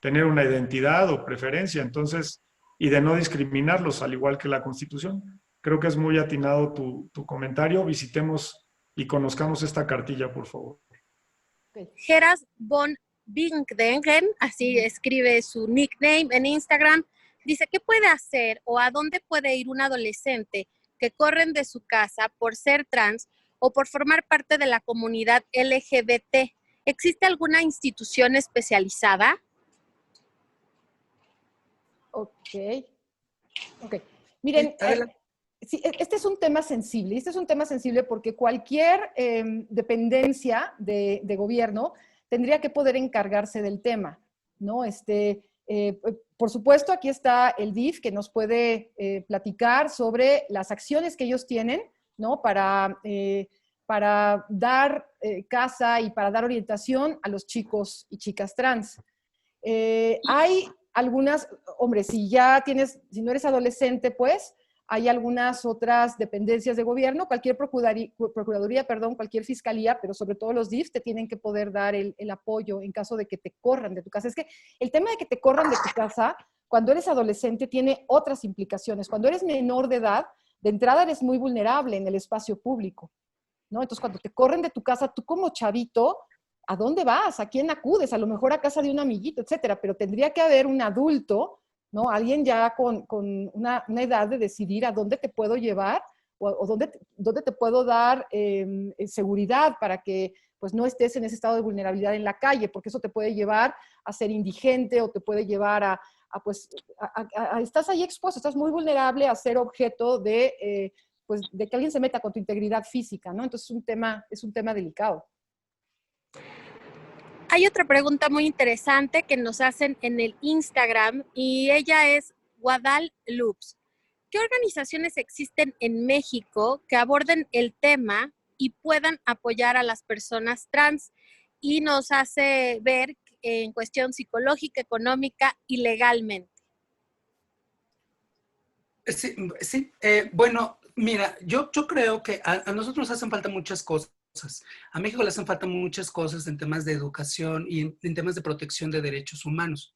tener una identidad o preferencia, entonces, y de no discriminarlos, al igual que la Constitución. Creo que es muy atinado tu comentario. Visitemos y conozcamos esta cartilla, por favor. Okay. Geras von Binkdengen, así escribe su nickname en Instagram, dice, ¿qué puede hacer o a dónde puede ir un adolescente que corren de su casa por ser trans o por formar parte de la comunidad LGBT? ¿Existe alguna institución especializada? Ok. Miren, sí, este es un tema sensible. Este es un tema sensible porque cualquier dependencia de gobierno tendría que poder encargarse del tema, ¿no? Por supuesto, aquí está el DIF que nos puede platicar sobre las acciones que ellos tienen, ¿no? Para dar casa y para dar orientación a los chicos y chicas trans. Hay algunas, hombre, si no eres adolescente, pues, hay algunas otras dependencias de gobierno, cualquier procuraduría, cualquier fiscalía, pero sobre todo los DIF te tienen que poder dar el apoyo en caso de que te corran de tu casa. Es que el tema de que te corran de tu casa, cuando eres adolescente, tiene otras implicaciones. Cuando eres menor de edad, de entrada eres muy vulnerable en el espacio público, ¿no? Entonces, cuando te corren de tu casa, tú como chavito, ¿a dónde vas? ¿A quién acudes? A lo mejor a casa de un amiguito, etcétera, pero tendría que haber un adulto, ¿no? Alguien ya con una edad de decidir a dónde te puedo llevar o dónde te puedo dar seguridad para que pues, no estés en ese estado de vulnerabilidad en la calle, porque eso te puede llevar a ser indigente o te puede llevar estás ahí expuesto, estás muy vulnerable a ser objeto de que alguien se meta con tu integridad física, ¿no? Entonces es un tema delicado. Hay otra pregunta muy interesante que nos hacen en el Instagram y ella es Guadal Loops. ¿Qué organizaciones existen en México que aborden el tema y puedan apoyar a las personas trans? Y nos hace ver en cuestión psicológica, económica y legalmente. Sí, bueno, mira, yo creo que a nosotros hacen falta muchas cosas. A México le hacen falta muchas cosas en temas de educación y en temas de protección de derechos humanos.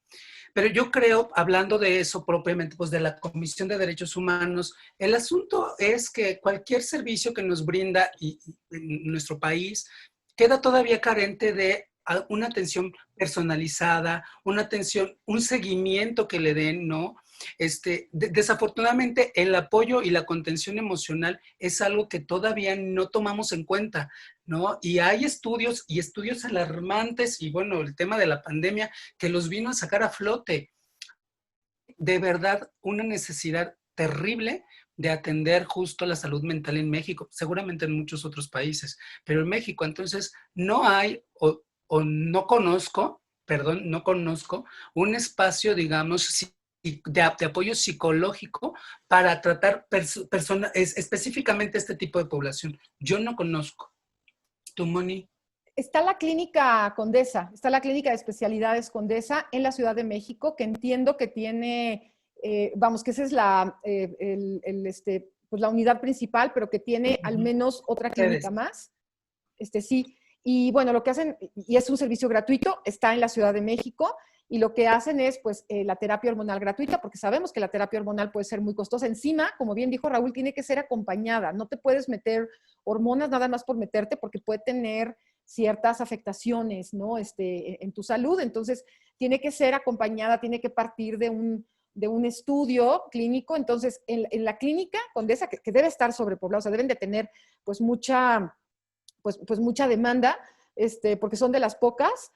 Pero yo creo, hablando de eso propiamente, pues de la Comisión de Derechos Humanos, el asunto es que cualquier servicio que nos brinda en nuestro país queda todavía carente de una atención personalizada, una atención, un seguimiento que le den, ¿no? Desafortunadamente, el apoyo y la contención emocional es algo que todavía no tomamos en cuenta, ¿no? Y hay estudios alarmantes y bueno, el tema de la pandemia que los vino a sacar a flote. De verdad, una necesidad terrible de atender justo la salud mental en México, seguramente en muchos otros países, pero en México entonces no hay o no conozco un espacio, digamos, de apoyo psicológico para tratar específicamente este tipo de población. Yo no conozco. ¿Tú, Moni? Está la clínica Condesa, está la clínica de especialidades Condesa en la Ciudad de México, que entiendo que tiene, que esa es pues la unidad principal, pero que tiene al menos otra clínica más. Sí. Y bueno, lo que hacen, y es un servicio gratuito, está en la Ciudad de México, y lo que hacen es, pues, la terapia hormonal gratuita, porque sabemos que la terapia hormonal puede ser muy costosa. Encima, como bien dijo Raúl, tiene que ser acompañada. No te puedes meter hormonas nada más por meterte, porque puede tener ciertas afectaciones, ¿no? En tu salud. Entonces, tiene que ser acompañada, tiene que partir de un estudio clínico. Entonces, en la clínica Condesa, que debe estar sobrepoblada, o sea, deben de tener, pues, mucha demanda, porque son de las pocas,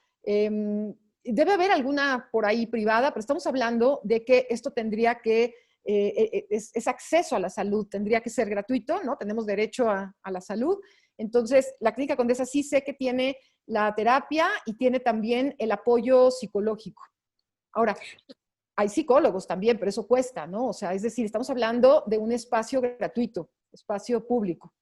debe haber alguna por ahí privada, pero estamos hablando de que esto tendría que, es acceso a la salud, tendría que ser gratuito, ¿no? Tenemos derecho a la salud. Entonces, la Clínica Condesa sí sé que tiene la terapia y tiene también el apoyo psicológico. Ahora, hay psicólogos también, pero eso cuesta, ¿no? O sea, es decir, estamos hablando de un espacio gratuito, espacio público.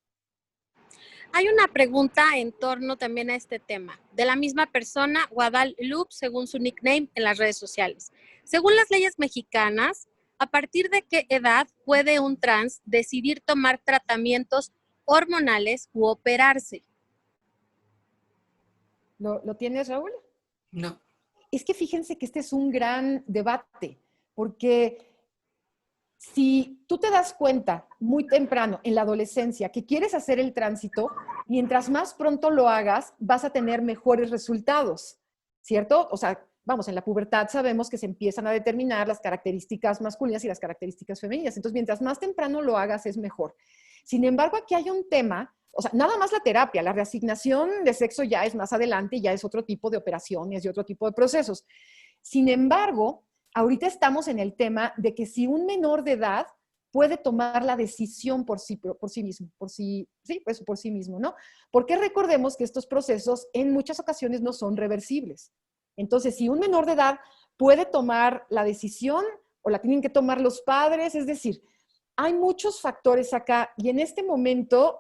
Hay una pregunta en torno también a este tema, de la misma persona, Guadalupe, según su nickname en las redes sociales. Según las leyes mexicanas, ¿a partir de qué edad puede un trans decidir tomar tratamientos hormonales u operarse? ¿Lo tienes, Raúl? No. Es que fíjense que este es un gran debate, porque si tú te das cuenta muy temprano en la adolescencia que quieres hacer el tránsito, mientras más pronto lo hagas, vas a tener mejores resultados, ¿cierto? O sea, vamos, en la pubertad sabemos que se empiezan a determinar las características masculinas y las características femeninas. Entonces, mientras más temprano lo hagas, es mejor. Sin embargo, aquí hay un tema, o sea, nada más la terapia, la reasignación de sexo ya es más adelante, ya es otro tipo de operaciones y otro tipo de procesos. Sin embargo, ahorita estamos en el tema de que si un menor de edad puede tomar la decisión por sí mismo, por sí mismo, ¿no? Porque recordemos que estos procesos en muchas ocasiones no son reversibles. Entonces, si un menor de edad puede tomar la decisión o la tienen que tomar los padres, es decir, hay muchos factores acá y en este momento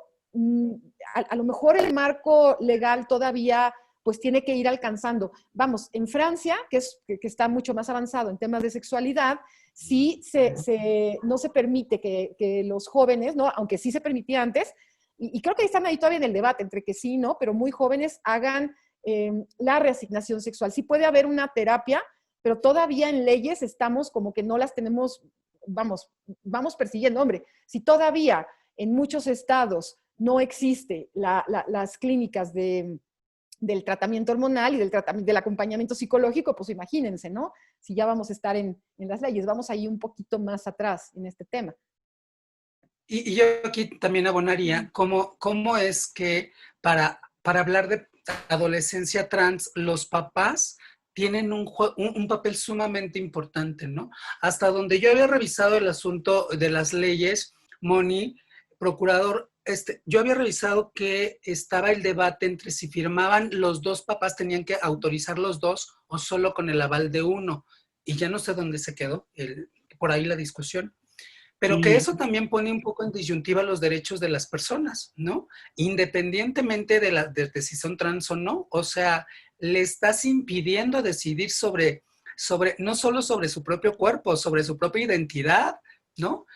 a lo mejor el marco legal todavía pues tiene que ir alcanzando. Vamos, en Francia, que está mucho más avanzado en temas de sexualidad, sí no se permite que los jóvenes, ¿no? Aunque sí se permitía antes, y creo que están ahí todavía en el debate entre que sí, ¿no? Pero muy jóvenes hagan la reasignación sexual. Sí puede haber una terapia, pero todavía en leyes estamos como que no las tenemos, vamos persiguiendo. Hombre, si todavía en muchos estados no existe las clínicas del tratamiento hormonal y del acompañamiento psicológico, pues imagínense, ¿no? Si ya vamos a estar en las leyes, vamos ahí un poquito más atrás en este tema. Y yo aquí también abonaría cómo es que para hablar de adolescencia trans, los papás tienen un papel sumamente importante, ¿no? Hasta donde yo había revisado el asunto de las leyes, Moni, procurador, yo había revisado que estaba el debate entre si firmaban los dos papás, tenían que autorizar los dos o solo con el aval de uno. Y ya no sé dónde se quedó por ahí la discusión. Pero que eso también pone un poco en disyuntiva los derechos de las personas, ¿no? Independientemente de si son trans o no. O sea, le estás impidiendo decidir no solo sobre su propio cuerpo, sobre su propia identidad, ¿no?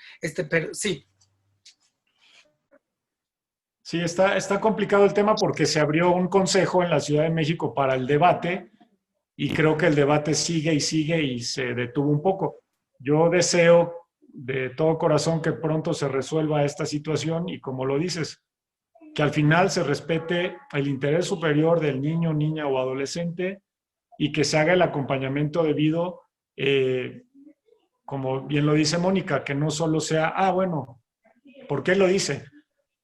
Pero sí. Sí, está complicado el tema porque se abrió un consejo en la Ciudad de México para el debate y creo que el debate sigue y se detuvo un poco. Yo deseo de todo corazón que pronto se resuelva esta situación y como lo dices, que al final se respete el interés superior del niño, niña o adolescente y que se haga el acompañamiento debido, como bien lo dice Mónica, que no solo sea, bueno, ¿por qué lo dice?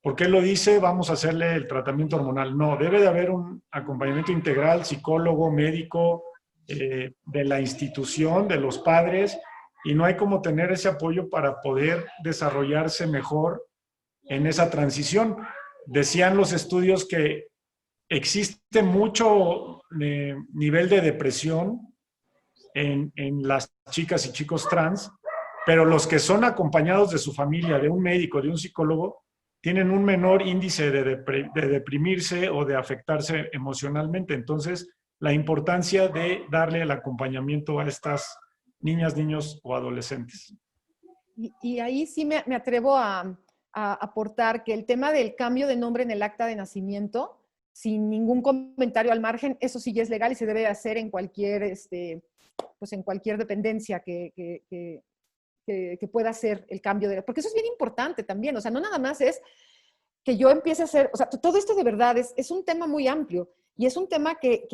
¿Por qué lo dice? Vamos a hacerle el tratamiento hormonal. No, debe de haber un acompañamiento integral, psicólogo, médico, de la institución, de los padres, y no hay como tener ese apoyo para poder desarrollarse mejor en esa transición. Decían los estudios que existe mucho nivel de depresión en las chicas y chicos trans, pero los que son acompañados de su familia, de un médico, de un psicólogo, tienen un menor índice de deprimirse o de afectarse emocionalmente. Entonces, la importancia de darle el acompañamiento a estas niñas, niños o adolescentes. Y ahí sí me atrevo a aportar que el tema del cambio de nombre en el acta de nacimiento, sin ningún comentario al margen, eso sí ya es legal y se debe hacer en cualquier, pues en cualquier dependencia que pueda hacer el cambio de... Porque eso es bien importante también, o sea, no nada más es que yo empiece a hacer, o sea, todo esto de verdad es un tema muy amplio y es un tema que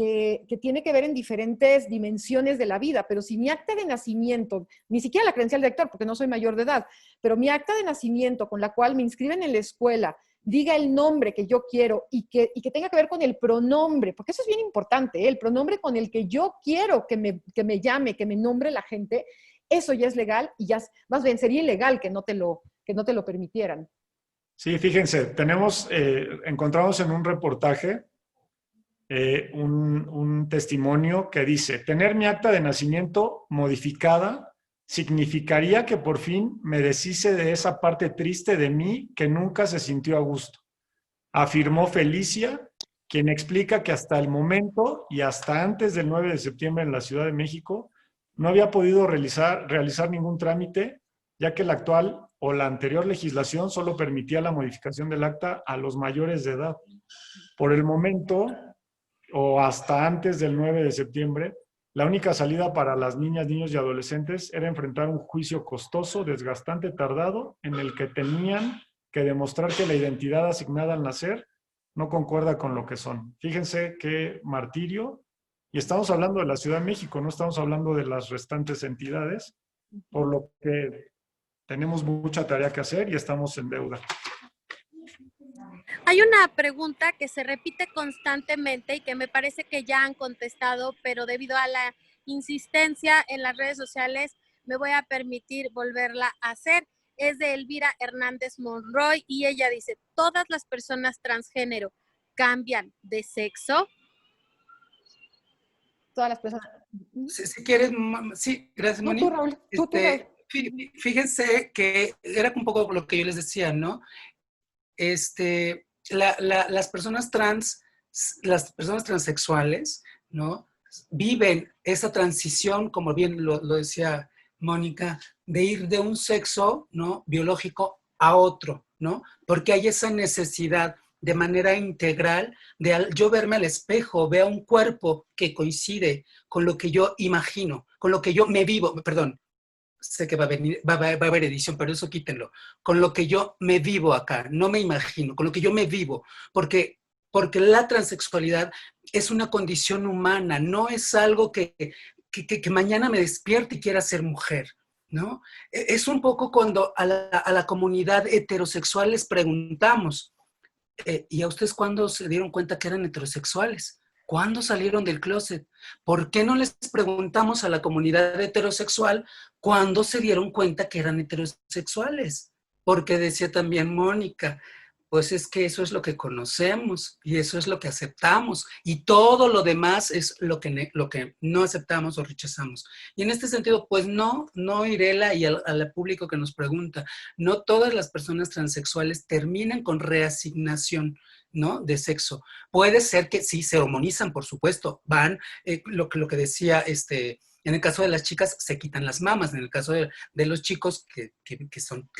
tiene que ver en diferentes dimensiones de la vida, pero si mi acta de nacimiento, ni siquiera la credencial de lector, porque no soy mayor de edad, pero mi acta de nacimiento con la cual me inscriben en la escuela, diga el nombre que yo quiero y que tenga que ver con el pronombre, porque eso es bien importante, ¿eh? El pronombre con el que yo quiero que me llame, que me nombre la gente, eso ya es legal y ya, más bien sería ilegal que no te lo permitieran. Sí, fíjense, encontramos en un reportaje un testimonio que dice, tener mi acta de nacimiento modificada significaría que por fin me deshice de esa parte triste de mí que nunca se sintió a gusto, afirmó Felicia, quien explica que hasta el momento y hasta antes del 9 de septiembre en la Ciudad de México no había podido realizar ningún trámite, ya que la actual o la anterior legislación solo permitía la modificación del acta a los mayores de edad. Por el momento, o hasta antes del 9 de septiembre, la única salida para las niñas, niños y adolescentes era enfrentar un juicio costoso, desgastante, tardado, en el que tenían que demostrar que la identidad asignada al nacer no concuerda con lo que son. Fíjense qué martirio. Y estamos hablando de la Ciudad de México, no estamos hablando de las restantes entidades, por lo que tenemos mucha tarea que hacer y estamos en deuda. Hay una pregunta que se repite constantemente y que me parece que ya han contestado, pero debido a la insistencia en las redes sociales, me voy a permitir volverla a hacer. Es de Elvira Hernández Monroy y ella dice, ¿todas las personas transgénero cambian de sexo? Todas las personas. Si quieres, sí, gracias, Moni. Tú, Raúl. Tú, Raúl. Fíjense que era un poco lo que yo les decía, ¿no? Las personas transexuales, ¿no? Viven esa transición, como bien lo decía Mónica, de ir de un sexo, ¿no? biológico a otro, ¿no? Porque hay esa necesidad de manera integral de al yo verme al espejo, vea un cuerpo que coincide con lo que yo imagino, con lo que yo me vivo, perdón, sé que va a haber edición, pero eso quítenlo, con lo que yo me vivo acá, no me imagino, con lo que yo me vivo, porque la transexualidad es una condición humana, no es algo que mañana me despierte y quiera ser mujer, ¿no? Es un poco cuando a la comunidad heterosexual les preguntamos, ¿y a ustedes cuándo se dieron cuenta que eran heterosexuales? ¿Cuándo salieron del closet? ¿Por qué no les preguntamos a la comunidad heterosexual cuándo se dieron cuenta que eran heterosexuales? Porque decía también Mónica, pues es que eso es lo que conocemos y eso es lo que aceptamos y todo lo demás es lo que no aceptamos o rechazamos. Y en este sentido, pues no Irela y al público que nos pregunta, no todas las personas transexuales terminan con reasignación, ¿no? de sexo. Puede ser que sí, se hormonizan, por supuesto, van, lo que decía en el caso de las chicas se quitan las mamas, en el caso de los chicos que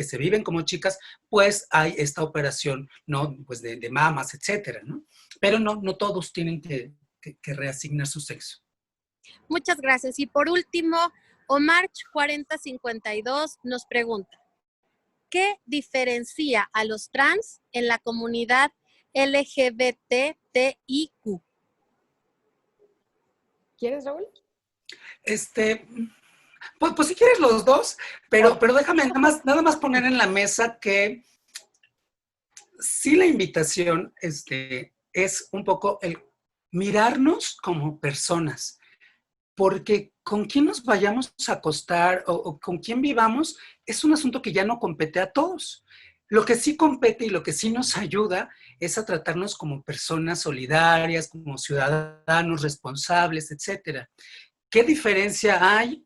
se viven como chicas, pues hay esta operación, ¿no? Pues de mamas, etcétera, ¿no? Pero no todos tienen que reasignar su sexo. Muchas gracias. Y por último, Omar4052 nos pregunta, ¿qué diferencia a los trans en la comunidad LGBTIQ? ¿Quieres, Raúl? Pues si quieres los dos, pero déjame nada más poner en la mesa que sí la invitación es un poco el mirarnos como personas, porque con quién nos vayamos a acostar o con quién vivamos es un asunto que ya no compete a todos. Lo que sí compete y lo que sí nos ayuda es a tratarnos como personas solidarias, como ciudadanos responsables, etcétera. ¿Qué diferencia hay?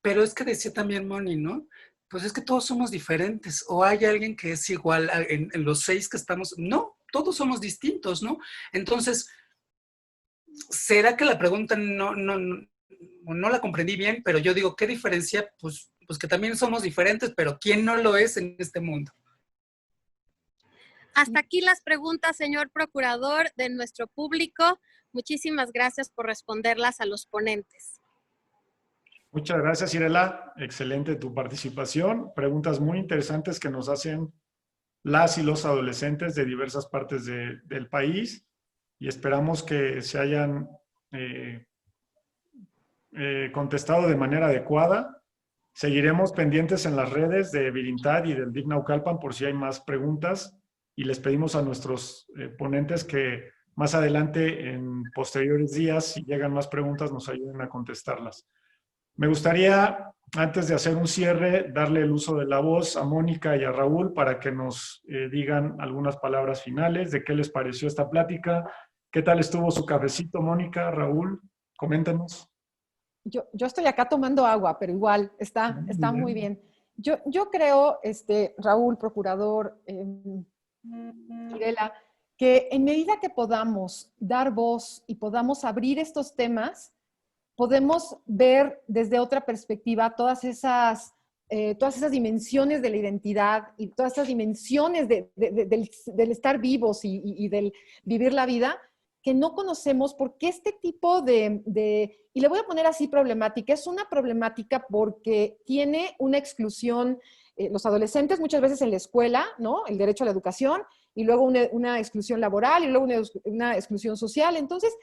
Pero es que decía también Moni, ¿no? Pues es que todos somos diferentes. O hay alguien que es igual en los 6 que estamos. No, todos somos distintos, ¿no? Entonces, ¿será que la pregunta no la comprendí bien? Pero yo digo, ¿qué diferencia? Pues que también somos diferentes, pero ¿quién no lo es en este mundo? Hasta aquí las preguntas, señor procurador, de nuestro público. Muchísimas gracias por responderlas a los ponentes. Muchas gracias, Irela. Excelente tu participación. Preguntas muy interesantes que nos hacen las y los adolescentes de diversas partes del país y esperamos que se hayan contestado de manera adecuada. Seguiremos pendientes en las redes de Virintad y del DIF Naucalpan por si hay más preguntas y les pedimos a nuestros ponentes que más adelante, en posteriores días, si llegan más preguntas, nos ayuden a contestarlas. Me gustaría, antes de hacer un cierre, darle el uso de la voz a Mónica y a Raúl para que nos digan algunas palabras finales de qué les pareció esta plática. ¿Qué tal estuvo su cafecito, Mónica, Raúl? Coméntenos. Yo estoy acá tomando agua, pero igual está muy bien. Yo creo, Raúl, procurador, Mirela, que en medida que podamos dar voz y podamos abrir estos temas, podemos ver desde otra perspectiva todas esas dimensiones de la identidad y todas esas dimensiones del estar vivos y del vivir la vida que no conocemos, porque este tipo y le voy a poner así problemática, es una problemática porque tiene una exclusión, los adolescentes muchas veces en la escuela, ¿no? El derecho a la educación, y luego una exclusión laboral, y luego una exclusión social. Entonces,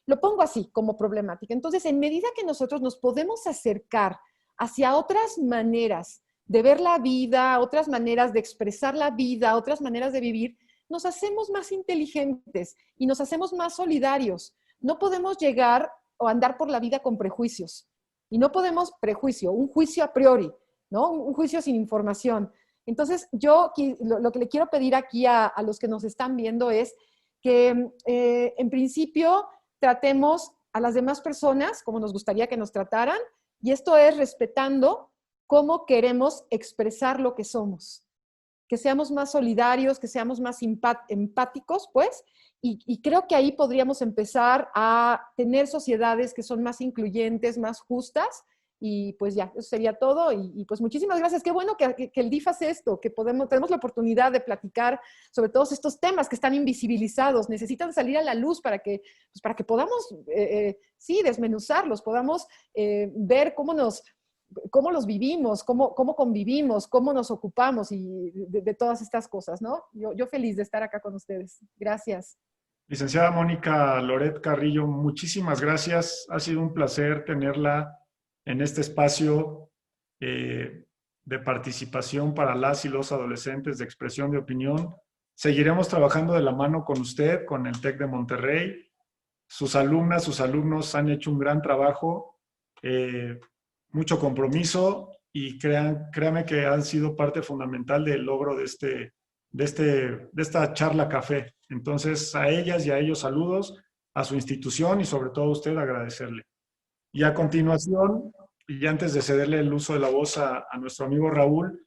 lo pongo así, como problemática. Entonces, en medida que nosotros nos podemos acercar hacia otras maneras de ver la vida, otras maneras de expresar la vida, otras maneras de vivir, nos hacemos más inteligentes y nos hacemos más solidarios. No podemos llegar o andar por la vida con prejuicios. Y no podemos un juicio a priori, ¿no? Un juicio sin información. Entonces, yo lo que le quiero pedir aquí a los que nos están viendo es que, en principio, tratemos a las demás personas como nos gustaría que nos trataran, y esto es respetando cómo queremos expresar lo que somos. Que seamos más solidarios, que seamos más empáticos, pues, y creo que ahí podríamos empezar a tener sociedades que son más incluyentes, más justas, y pues ya, eso sería todo, y pues muchísimas gracias. Qué bueno que el DIF hace esto, que tenemos la oportunidad de platicar sobre todos estos temas que están invisibilizados, necesitan salir a la luz para que podamos, sí, desmenuzarlos, podamos ver cómo los vivimos, cómo convivimos, cómo nos ocupamos y de todas estas cosas, ¿no? Yo feliz de estar acá con ustedes. Gracias. Licenciada Mónica Loret Carrillo, muchísimas gracias. Ha sido un placer tenerla en este espacio de participación para las y los adolescentes de expresión de opinión. Seguiremos trabajando de la mano con usted, con el TEC de Monterrey. Sus alumnas, sus alumnos han hecho un gran trabajo, mucho compromiso, y créame que han sido parte fundamental del logro de esta charla café. Entonces, a ellas y a ellos saludos, a su institución y sobre todo a usted agradecerle. Y a continuación, y antes de cederle el uso de la voz a nuestro amigo Raúl,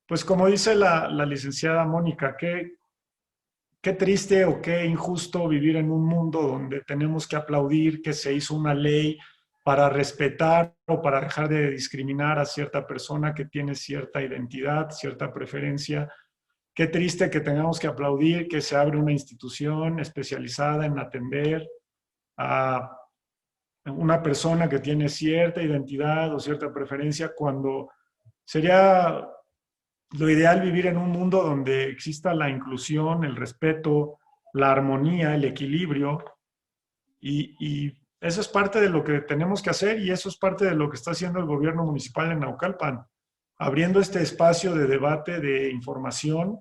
pues como dice la licenciada Mónica, qué triste o qué injusto vivir en un mundo donde tenemos que aplaudir que se hizo una ley para respetar o para dejar de discriminar a cierta persona que tiene cierta identidad, cierta preferencia. Qué triste que tengamos que aplaudir que se abre una institución especializada en atender a una persona que tiene cierta identidad o cierta preferencia, cuando sería lo ideal vivir en un mundo donde exista la inclusión, el respeto, la armonía, el equilibrio, y eso es parte de lo que tenemos que hacer, y eso es parte de lo que está haciendo el gobierno municipal en Naucalpan, abriendo este espacio de debate, de información,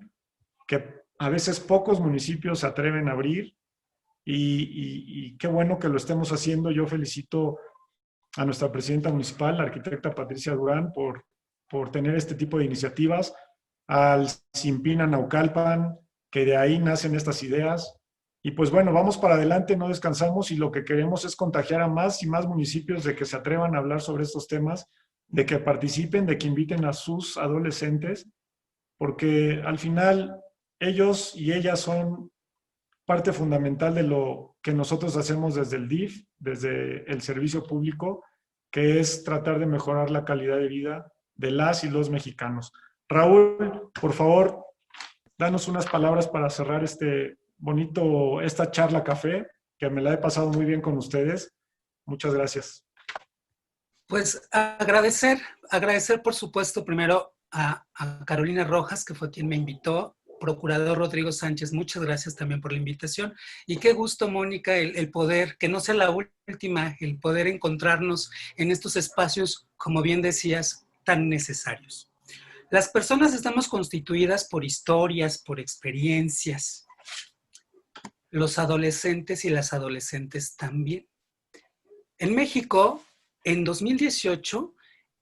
que a veces pocos municipios se atreven a abrir, y qué bueno que lo estemos haciendo. Yo felicito a nuestra presidenta municipal, la arquitecta Patricia Durán, por tener este tipo de iniciativas, al Simpina Naucalpan, que de ahí nacen estas ideas. Y pues bueno, vamos para adelante, no descansamos, y lo que queremos es contagiar a más y más municipios de que se atrevan a hablar sobre estos temas, de que participen, de que inviten a sus adolescentes, porque al final ellos y ellas son parte fundamental de lo que nosotros hacemos desde el DIF, desde el servicio público, que es tratar de mejorar la calidad de vida de las y los mexicanos. Raúl, por favor, danos unas palabras para cerrar esta charla café, que me la he pasado muy bien con ustedes. Muchas gracias. Pues agradecer por supuesto primero a Carolina Rojas, que fue quien me invitó. Procurador Rodrigo Sánchez, muchas gracias también por la invitación. Y qué gusto, Mónica, el poder, que no sea la última, el poder encontrarnos en estos espacios, como bien decías, tan necesarios. Las personas estamos constituidas por historias, por experiencias. Los adolescentes y las adolescentes también. En México, en 2018,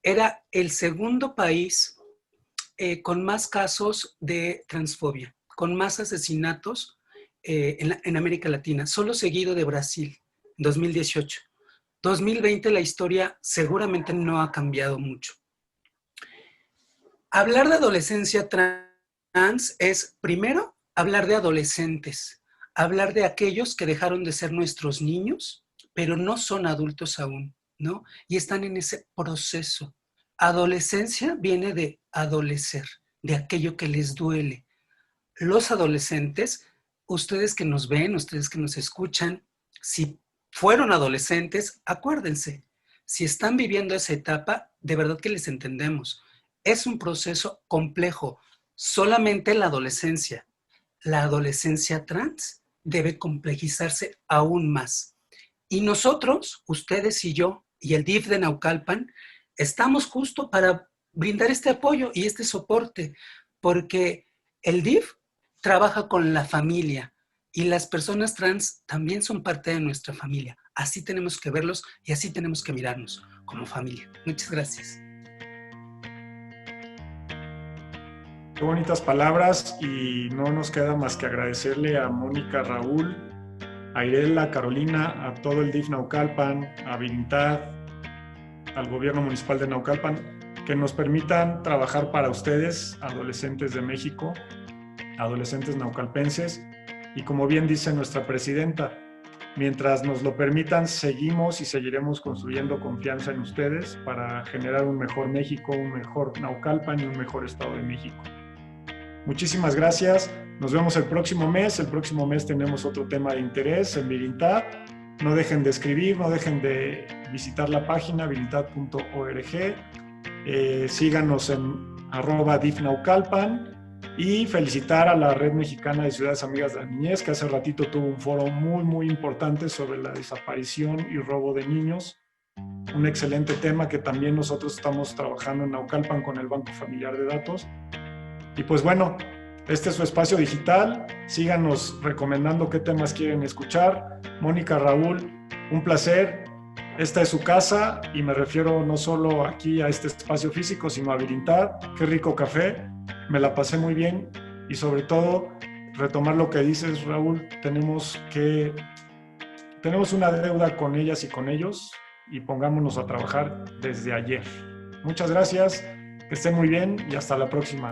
era el segundo país con más casos de transfobia, con más asesinatos en América Latina, solo seguido de Brasil, en 2018. 2020 la historia seguramente no ha cambiado mucho. Hablar de adolescencia trans es, primero, hablar de adolescentes, hablar de aquellos que dejaron de ser nuestros niños, pero no son adultos aún, ¿no? Y están en ese proceso. Adolescencia viene de adolecer, de aquello que les duele. Los adolescentes, ustedes que nos ven, ustedes que nos escuchan, si fueron adolescentes, acuérdense, si están viviendo esa etapa, de verdad que les entendemos. Es un proceso complejo. Solamente la adolescencia trans debe complejizarse aún más. Y nosotros, ustedes y yo, y el DIF de Naucalpan, estamos justo para brindar este apoyo y este soporte, porque el DIF trabaja con la familia y las personas trans también son parte de nuestra familia. Así tenemos que verlos y así tenemos que mirarnos como familia. Muchas gracias. Qué bonitas palabras, y no nos queda más que agradecerle a Mónica, Raúl, a Irela, a Carolina, a todo el DIF Naucalpan, a Vinitad, al gobierno municipal de Naucalpan, que nos permitan trabajar para ustedes, adolescentes de México, adolescentes naucalpenses, y como bien dice nuestra presidenta, mientras nos lo permitan, seguimos y seguiremos construyendo confianza en ustedes para generar un mejor México, un mejor Naucalpan y un mejor Estado de México. Muchísimas gracias. Nos vemos el próximo mes. El próximo mes tenemos otro tema de interés en Virintad. No dejen de escribir, no dejen de visitar la página virintad.org. Síganos en @DIFNaucalpan y felicitar a la Red Mexicana de Ciudades Amigas de la Niñez, que hace ratito tuvo un foro muy, muy importante sobre la desaparición y robo de niños. Un excelente tema que también nosotros estamos trabajando en Naucalpan con el Banco Familiar de Datos. Y pues bueno, este es su espacio digital. Síganos recomendando qué temas quieren escuchar. Mónica, Raúl, un placer. Esta es su casa y me refiero no solo aquí a este espacio físico, sino a Virintad. Qué rico café. Me la pasé muy bien y sobre todo retomar lo que dices, Raúl. Tenemos una deuda con ellas y con ellos y pongámonos a trabajar desde ayer. Muchas gracias. Que estén muy bien y hasta la próxima.